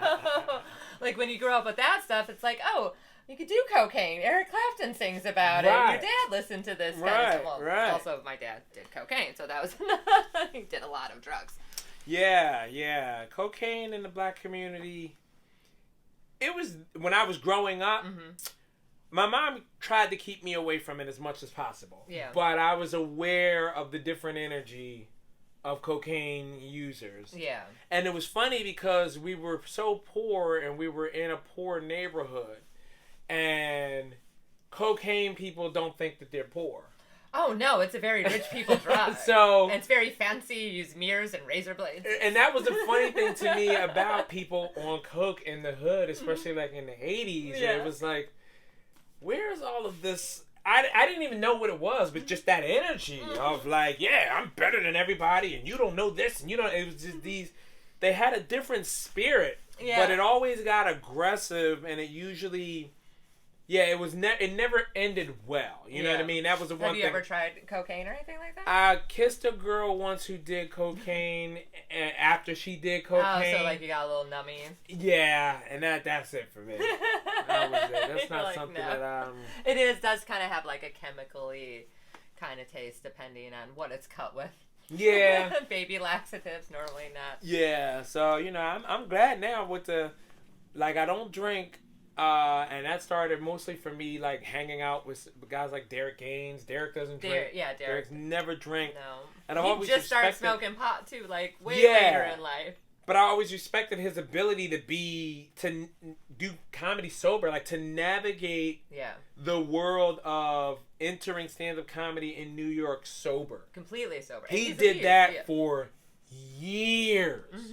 [SPEAKER 1] like, when you grow up with that stuff, it's like, oh, you could do cocaine. Eric Clapton sings about it. Your dad listened to this kind of stuff. Well, also, my dad did cocaine, so that was... he did a lot of drugs.
[SPEAKER 2] Yeah. Cocaine in the black community... It was... When I was growing up... My mom tried to keep me away from it as much as possible. Yeah. But I was aware of the different energy of cocaine users. Yeah. And it was funny because we were so poor and we were in a poor neighborhood. And cocaine people don't think that they're poor.
[SPEAKER 1] Oh, no, it's a very rich people drug. And it's very fancy. You use mirrors and razor blades.
[SPEAKER 2] And that was the funny thing to me about people on coke in the hood, especially like in the 80s. Yeah. It was like... Where's all of this? I didn't even know what it was, but just that energy of like, yeah, I'm better than everybody, and you don't know this, and you don't. It was just these. They had a different spirit, but it always got aggressive, and it usually, it was. It never ended well. You know what I mean? That was the one thing.
[SPEAKER 1] Have you ever tried cocaine or anything like that?
[SPEAKER 2] I kissed a girl once who did cocaine, and after she did cocaine.
[SPEAKER 1] Oh, so like you got a little nummy.
[SPEAKER 2] Yeah, and that's it for me. That was it. That's not like, something that
[SPEAKER 1] It does kind of have like a chemically kind of taste depending on what it's cut with.
[SPEAKER 2] Yeah.
[SPEAKER 1] Baby laxatives normally not.
[SPEAKER 2] Yeah, so you know I'm glad now with the, like, I don't drink. And that started mostly for me, like, hanging out with guys like Derek Gaines. Derek doesn't drink.
[SPEAKER 1] Yeah,
[SPEAKER 2] Derek's never drink.
[SPEAKER 1] No.
[SPEAKER 2] And I've
[SPEAKER 1] he
[SPEAKER 2] always
[SPEAKER 1] just started smoking pot, too, like, way later in life.
[SPEAKER 2] But I always respected his ability to do comedy sober, like, to navigate the world of entering stand-up comedy in New York sober.
[SPEAKER 1] Completely sober.
[SPEAKER 2] He did that for years.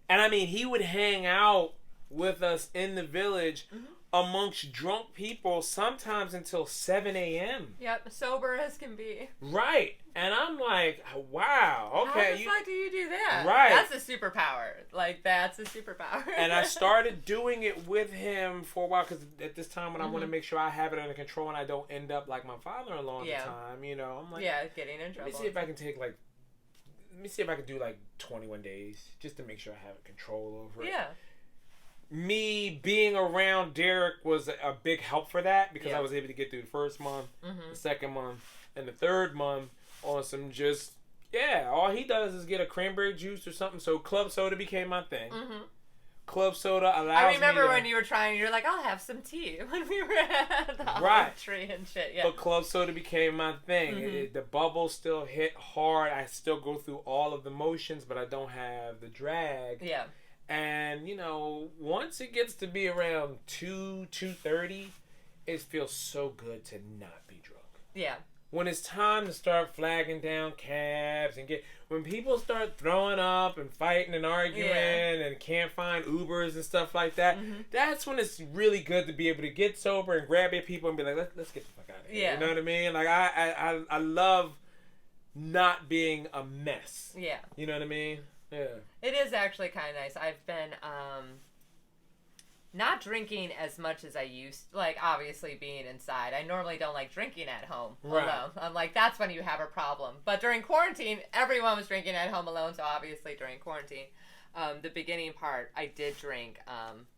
[SPEAKER 2] And, I mean, he would hang out with us in the village amongst drunk people sometimes until 7 a.m.
[SPEAKER 1] Yep, sober as can be.
[SPEAKER 2] Right. And I'm like, wow, okay.
[SPEAKER 1] How the fuck do you do that?
[SPEAKER 2] Right.
[SPEAKER 1] That's a superpower. Like, that's a superpower.
[SPEAKER 2] And I started doing it with him for a while because at this time when I want to make sure I have it under control and I don't end up like my father-in-law at the time, you know, I'm like...
[SPEAKER 1] Yeah, getting in trouble.
[SPEAKER 2] Let me see if I can take, like... Let me see if I can do, like, 21 days just to make sure I have control over it.
[SPEAKER 1] Yeah.
[SPEAKER 2] Me being around Derek was a big help for that because I was able to get through the first month, the second month, and the third month on some just, all he does is get a cranberry juice or something. So club soda became my thing. club soda allows me
[SPEAKER 1] I remember
[SPEAKER 2] to,
[SPEAKER 1] when you were trying, you're like, I'll have some tea when we were at the olive tree and shit. Yeah.
[SPEAKER 2] But club soda became my thing.
[SPEAKER 1] Mm-hmm.
[SPEAKER 2] The bubbles still hit hard. I still go through all of the motions, but I don't have the drag.
[SPEAKER 1] Yeah.
[SPEAKER 2] And, you know, once it gets to be around 2:30, it feels so good to not be drunk.
[SPEAKER 1] Yeah.
[SPEAKER 2] When it's time to start flagging down cabs and when people start throwing up and fighting and arguing and can't find Ubers and stuff like that, that's when it's really good to be able to get sober and grab your people and be like, let's get the fuck out of here.
[SPEAKER 1] Yeah.
[SPEAKER 2] You know what I mean? Like, I love not being a mess.
[SPEAKER 1] Yeah.
[SPEAKER 2] You know what I mean? Yeah.
[SPEAKER 1] It is actually kind of nice. I've been not drinking as much as I used to. Like, obviously being inside. I normally don't like drinking at home alone. I'm like, that's when you have a problem. But during quarantine, everyone was drinking at home alone, so obviously during quarantine, the beginning part, I did drink.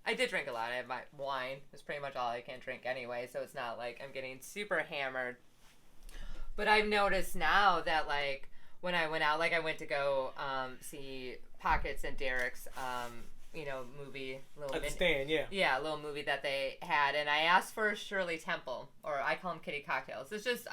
[SPEAKER 1] I did drink a lot. I had my wine. It's pretty much all I can drink anyway, so it's not like I'm getting super hammered. But I've noticed now that, like, when I went out, like, I went to go see Pockets and Derek's movie, a little movie that they had, and I asked for Shirley Temple, or I call them kitty cocktails. It's just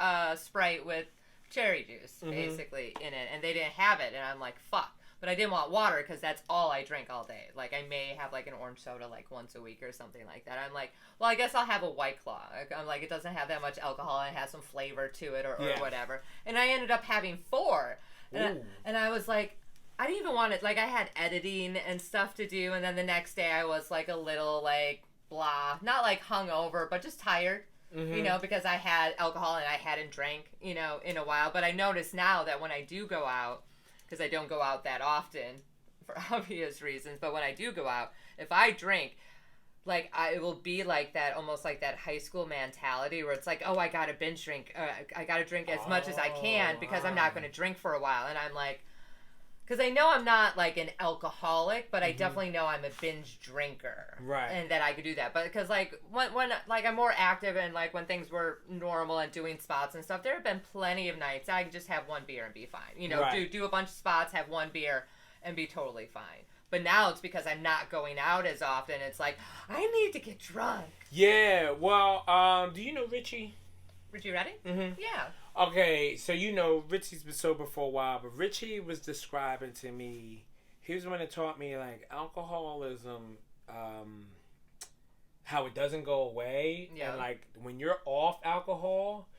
[SPEAKER 1] Sprite with cherry juice basically in it, and they didn't have it, and I'm like, fuck. But I didn't want water because that's all I drink all day. Like, I may have like an orange soda like once a week or something like that. I'm like, well, I guess I'll have a White Claw. I'm like, it doesn't have that much alcohol and it has some flavor to it or whatever. And I ended up having 4, and I was like, I didn't even want it. Like, I had editing and stuff to do, and then the next day I was, like, a little, like, blah. Not, like, hungover, but just tired, you know, because I had alcohol and I hadn't drank, you know, in a while. But I notice now that when I do go out, because I don't go out that often for obvious reasons, but when I do go out, if I drink, like, it will be like that, almost like that high school mentality where it's like, oh, I got to binge drink. I got to drink as much as I can because I'm not going to drink for a while. And I'm like... Because I know I'm not, like, an alcoholic, but I definitely know I'm a binge drinker.
[SPEAKER 2] Right.
[SPEAKER 1] And that I could do that. But because, like, when like, I'm more active and, like, when things were normal and doing spots and stuff, there have been plenty of nights I could just have one beer and be fine. You know, do a bunch of spots, have one beer, and be totally fine. But now it's because I'm not going out as often. It's like, I need to get drunk.
[SPEAKER 2] Yeah. Well, do you know Richie?
[SPEAKER 1] Richie Reddy?
[SPEAKER 2] Mm-hmm.
[SPEAKER 1] Yeah.
[SPEAKER 2] Okay, so you know, Richie's been sober for a while, but Richie was describing to me, he was the one that taught me, like, alcoholism, how it doesn't go away. Yeah. And, like, when you're off alcohol,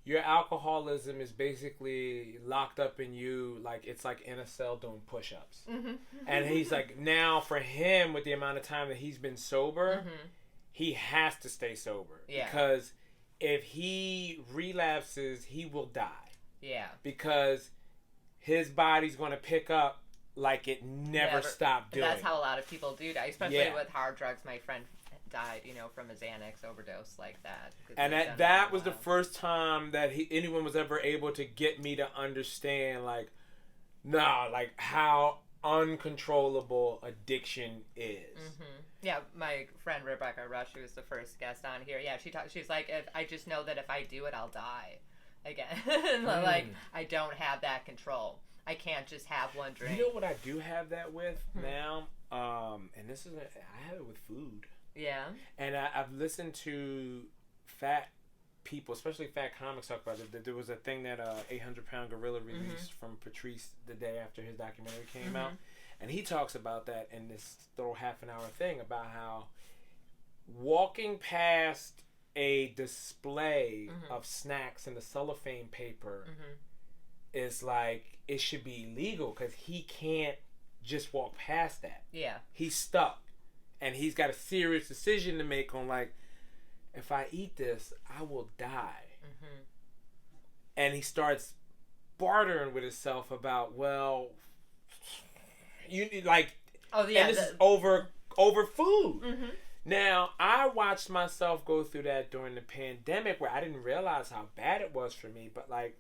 [SPEAKER 2] your alcoholism is basically locked up in you, like, it's like in a cell doing push-ups. Mm-hmm. And he's like, now, for him, with the amount of time that he's been sober, he has to stay sober. Yeah. Because... if he relapses, he will die. Yeah. Because his body's going to pick up like it never stopped doing.
[SPEAKER 1] That's how a lot of people do die, especially with hard drugs. My friend died, you know, from a Xanax overdose like that.
[SPEAKER 2] And that was the first time that anyone was ever able to get me to understand, like, like how uncontrollable addiction is. Mm-hmm.
[SPEAKER 1] Yeah, my friend Rebecca Rush, who was the first guest on here, she's like, I just know that if I do it, I'll die again. Like, I don't have that control. I can't just have one drink.
[SPEAKER 2] You know what I do have that with now? And this is, I have it with food. Yeah. And I've listened to fat people, especially fat comics, talk about it. There was a thing that 800 Pound Gorilla released from Patrice the day after his documentary came out. And he talks about that in this little half an hour thing about how walking past a display of snacks in the cellophane paper is like, it should be illegal because he can't just walk past that. Yeah. He's stuck. And he's got a serious decision to make on, like, if I eat this, I will die. And he starts bartering with himself about, well... you like, and this is over food. Now, I watched myself go through that during the pandemic where I didn't realize how bad it was for me, but, like,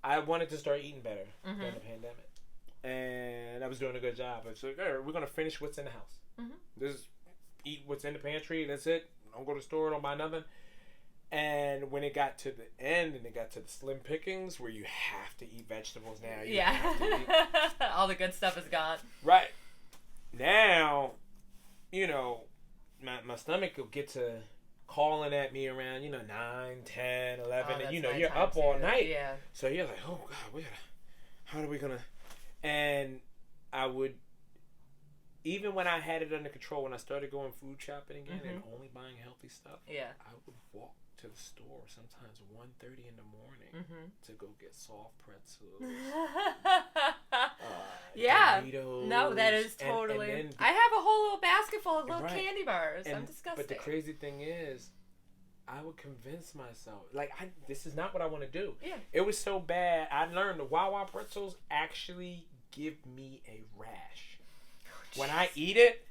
[SPEAKER 2] I wanted to start eating better during the pandemic. And I was doing a good job. It's like, all right, we're going to finish what's in the house. Just eat what's in the pantry, that's it. Don't go to the store, don't buy nothing. And when it got to the end and it got to the slim pickings where you have to eat vegetables now. You have to eat.
[SPEAKER 1] All the good stuff is gone.
[SPEAKER 2] Right. Now, you know, my stomach will get to calling at me around, 9, 10, 11, and you're up all night.
[SPEAKER 1] Yeah.
[SPEAKER 2] So you're like, oh God, how are we gonna? And I would, even when I had it under control, when I started going food shopping again and only buying healthy stuff, I would walk to the store sometimes 1:30 in the morning to go get soft pretzels. Doritos,
[SPEAKER 1] no, that is totally. And I have a whole little basket full of little candy bars. I'm disgusted.
[SPEAKER 2] But the crazy thing is, I would convince myself, this is not what I want to do.
[SPEAKER 1] Yeah.
[SPEAKER 2] It was so bad. I learned the Wawa pretzels actually give me a rash. When I eat it,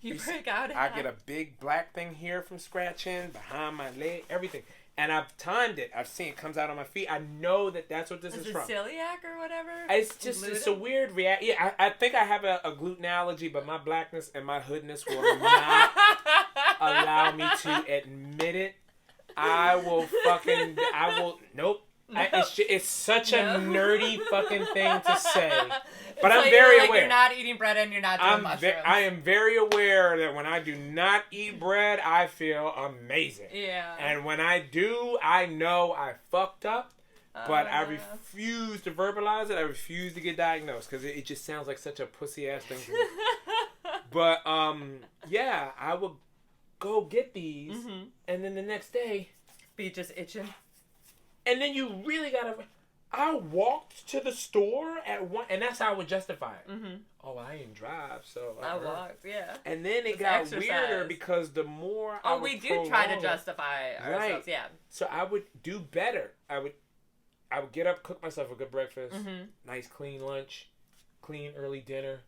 [SPEAKER 1] you break out.
[SPEAKER 2] I get a big black thing here from scratching, behind my leg, everything. And I've timed it. I've seen it comes out on my feet. I know that's what this is from.
[SPEAKER 1] Is it celiac or whatever?
[SPEAKER 2] It's a weird reaction. Yeah, I think I have a gluten allergy, but my blackness and my hoodness will not allow me to admit it. Nope. It's such a nerdy fucking thing to say. But I'm very aware.
[SPEAKER 1] You're not eating bread and you're not doing mushrooms.
[SPEAKER 2] I am very aware that when I do not eat bread, I feel amazing.
[SPEAKER 1] Yeah.
[SPEAKER 2] And when I do, I know I fucked up. But I refuse to verbalize it. I refuse to get diagnosed because it just sounds like such a pussy ass thing to me. But yeah, I would go get these, and then the next day,
[SPEAKER 1] be just itching.
[SPEAKER 2] And then you really gotta. I walked to the store at one, and that's how I would justify it. Oh, I didn't drive, so
[SPEAKER 1] I walked. Yeah.
[SPEAKER 2] And then it got weirder because the more
[SPEAKER 1] we do try to justify ourselves. Yeah.
[SPEAKER 2] So I would do better. I would get up, cook myself a good breakfast, nice clean lunch, clean early dinner,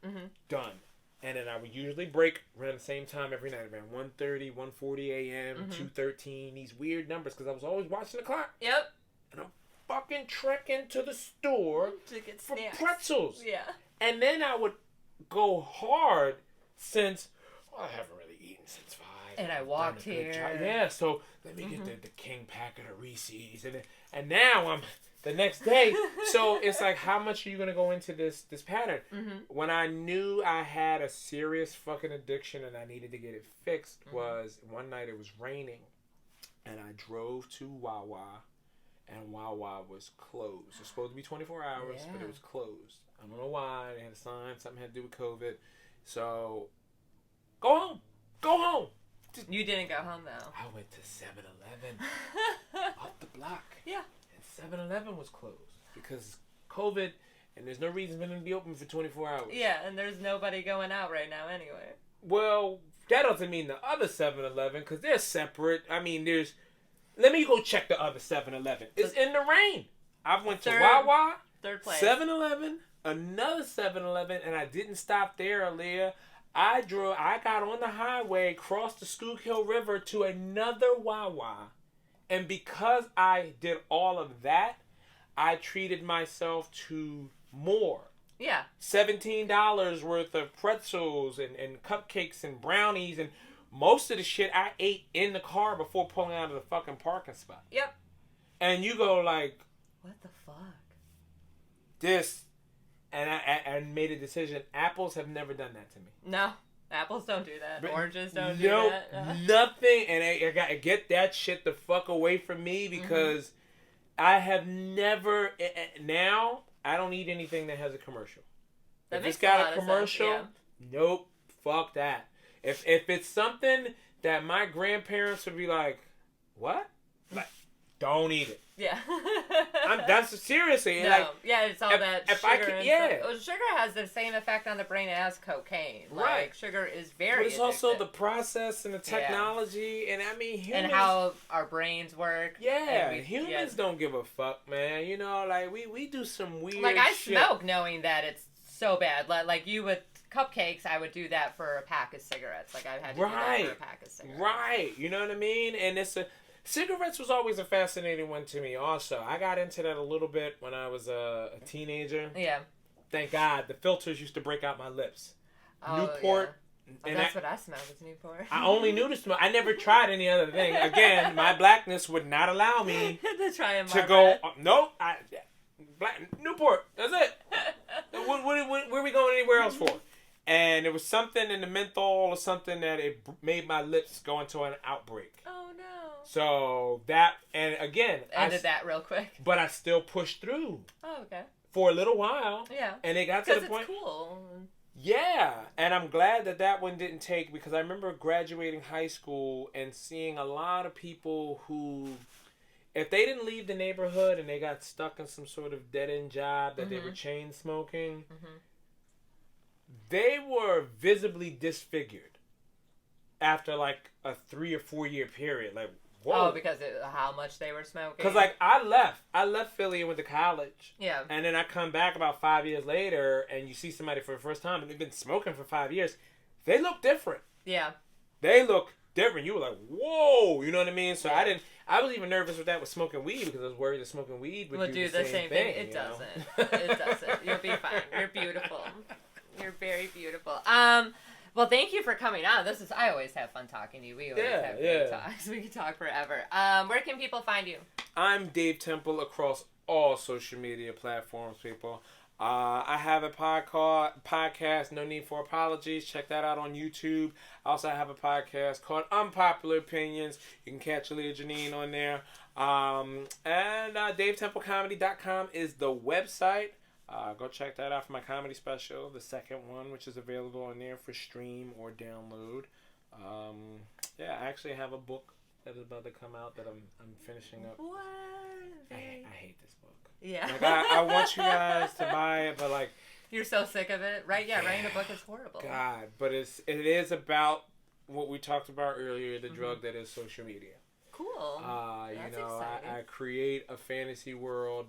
[SPEAKER 2] done. And then I would usually break around the same time every night, around 1:30, 1:40 a.m., 2:13, these weird numbers, because I was always watching the clock.
[SPEAKER 1] Yep.
[SPEAKER 2] And I'm fucking trekking to the store
[SPEAKER 1] to get
[SPEAKER 2] for
[SPEAKER 1] snacks.
[SPEAKER 2] pretzels.
[SPEAKER 1] Yeah.
[SPEAKER 2] And then I would go hard since, I haven't really eaten since 5.
[SPEAKER 1] And I walked here.
[SPEAKER 2] Yeah, so let me get the king packet of Reese's. And now I'm the next day. So it's like, how much are you going to go into this pattern? When I knew I had a serious fucking addiction and I needed to get it fixed was one night it was raining and I drove to Wawa and Wawa was closed. It was supposed to be 24 hours, but it was closed. I don't know why. They had a sign. Something had to do with COVID. So, go home. Go home.
[SPEAKER 1] You didn't go home, though.
[SPEAKER 2] I went to 7-Eleven up the block.
[SPEAKER 1] Yeah.
[SPEAKER 2] And 7-Eleven was closed because COVID, and there's no reason for them to be open for 24 hours.
[SPEAKER 1] Yeah, and there's nobody going out right now anyway.
[SPEAKER 2] Well, that doesn't mean the other 7-Eleven because they're separate. I mean, let me go check the other 7-Eleven. It's in the rain. I went to Wawa,
[SPEAKER 1] third place,
[SPEAKER 2] 7-Eleven, another 7-Eleven, and I didn't stop there, Aaliyah. I got on the highway, crossed the Schuylkill River to another Wawa. And because I did all of that, I treated myself to more.
[SPEAKER 1] Yeah.
[SPEAKER 2] $17 worth of pretzels and cupcakes and brownies and most of the shit I ate in the car before pulling out of the fucking parking spot.
[SPEAKER 1] Yep.
[SPEAKER 2] And you go like,
[SPEAKER 1] what the fuck?
[SPEAKER 2] This, and I made a decision. Apples have never done that to me.
[SPEAKER 1] No, apples don't do that.
[SPEAKER 2] But
[SPEAKER 1] oranges don't do that. No.
[SPEAKER 2] Nothing. And I gotta get that shit the fuck away from me because I have never. Now I don't eat anything that has a commercial. If it's got a commercial, nope, fuck that. If it's something that my grandparents would be like, what? Like, don't eat it.
[SPEAKER 1] Yeah.
[SPEAKER 2] That's seriously.
[SPEAKER 1] No.
[SPEAKER 2] Like,
[SPEAKER 1] it's all that sugar.
[SPEAKER 2] And stuff.
[SPEAKER 1] Well, sugar has the same effect on the brain as cocaine.
[SPEAKER 2] Right.
[SPEAKER 1] Like, sugar is very
[SPEAKER 2] But it's
[SPEAKER 1] addictive.
[SPEAKER 2] also the process and the technology, and I mean, humans.
[SPEAKER 1] And how our brains work.
[SPEAKER 2] Yeah, humans don't give a fuck, man. You know, like, we do some weird
[SPEAKER 1] like, I
[SPEAKER 2] shit.
[SPEAKER 1] smoke knowing that it's so bad. Like you with cupcakes, I would do that for a pack of cigarettes. Like, I had to do that for a pack of cigarettes.
[SPEAKER 2] Right. You know what I mean? And cigarettes was always a fascinating one to me also. I got into that a little bit when I was a teenager.
[SPEAKER 1] Yeah.
[SPEAKER 2] Thank God. The filters used to break out my lips.
[SPEAKER 1] Oh,
[SPEAKER 2] Newport.
[SPEAKER 1] Yeah. And that's what I smelled was Newport.
[SPEAKER 2] I only knew to smell. I never tried any other thing. Again, my blackness would not allow me to go. Nope. Newport. That's it. Where are we going anywhere else for? And it was something in the menthol or something that it made my lips go into an outbreak.
[SPEAKER 1] Oh no.
[SPEAKER 2] So that, and again,
[SPEAKER 1] Ended that real quick.
[SPEAKER 2] but I still pushed through
[SPEAKER 1] Oh, okay.
[SPEAKER 2] for a little while.
[SPEAKER 1] Yeah.
[SPEAKER 2] And it got to the point.
[SPEAKER 1] Because it's cool.
[SPEAKER 2] Yeah, and I'm glad that one didn't take, because I remember graduating high school and seeing a lot of people who, if they didn't leave the neighborhood and they got stuck in some sort of dead-end job that they were chain smoking, they were visibly disfigured after like a 3 or 4 year period. Like, whoa.
[SPEAKER 1] Oh, because how much they were smoking?
[SPEAKER 2] Because, like, I left Philly and went to college.
[SPEAKER 1] Yeah.
[SPEAKER 2] And then I come back about 5 years later, and you see somebody for the first time, and they've been smoking for 5 years. They look different.
[SPEAKER 1] Yeah.
[SPEAKER 2] They look different. You were like, whoa, you know what I mean? So I was even nervous with that with smoking weed, because I was worried that smoking weed would do the same thing.
[SPEAKER 1] It doesn't. It doesn't. You'll be fine. You're beautiful. You're very beautiful. Well, thank you for coming on. I always have fun talking to you. We always have great talks. We can talk forever. Where can people find you? I'm
[SPEAKER 2] Dave Temple across all social media platforms, people. I have a podcast, No Need for Apologies. Check that out on YouTube. I also have a podcast called Unpopular Opinions. You can catch Leah Janine on there. And DaveTempleComedy.com is the website. Go check that out for my comedy special, the second one, which is available on there for stream or download. I actually have a book that is about to come out that I'm finishing up.
[SPEAKER 1] What?
[SPEAKER 2] I hate this book.
[SPEAKER 1] Yeah.
[SPEAKER 2] Like, I want you guys to buy it, but like,
[SPEAKER 1] you're so sick of it, right? Yeah, writing a book is horrible.
[SPEAKER 2] God, but it is about what we talked about earlier, the drug that is social media.
[SPEAKER 1] Cool. That's exciting.
[SPEAKER 2] I create a fantasy world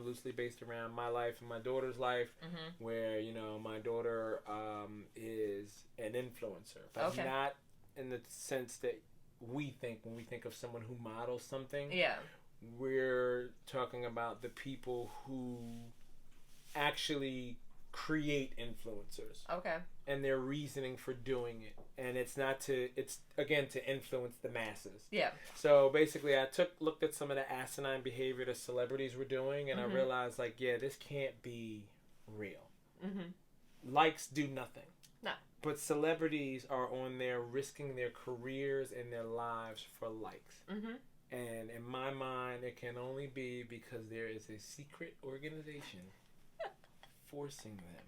[SPEAKER 2] loosely based around my life and my daughter's life, where, my daughter is an influencer, but not in the sense that we think when we think of someone who models something. Yeah. We're talking about the people who actually create influencers. Okay. And their reasoning for doing it. And it's again to influence the masses. Yeah. So basically I looked at some of the asinine behavior that celebrities were doing, and I realized, like, this can't be real. Likes do nothing. No. But celebrities are on there risking their careers and their lives for likes. And in my mind, it can only be because there is a secret organization forcing them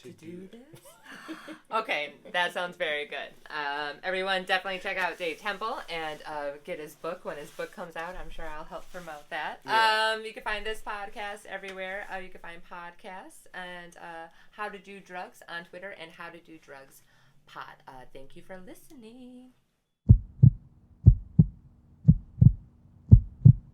[SPEAKER 2] to do this. Okay, that sounds very good. Everyone, definitely check out Dave Temple and get his book when his book comes out. I'm sure I'll help promote that. Yeah. You can find this podcast everywhere. You can find podcasts and How to Do Drugs on Twitter and How to Do Drugs Pod. Thank you for listening.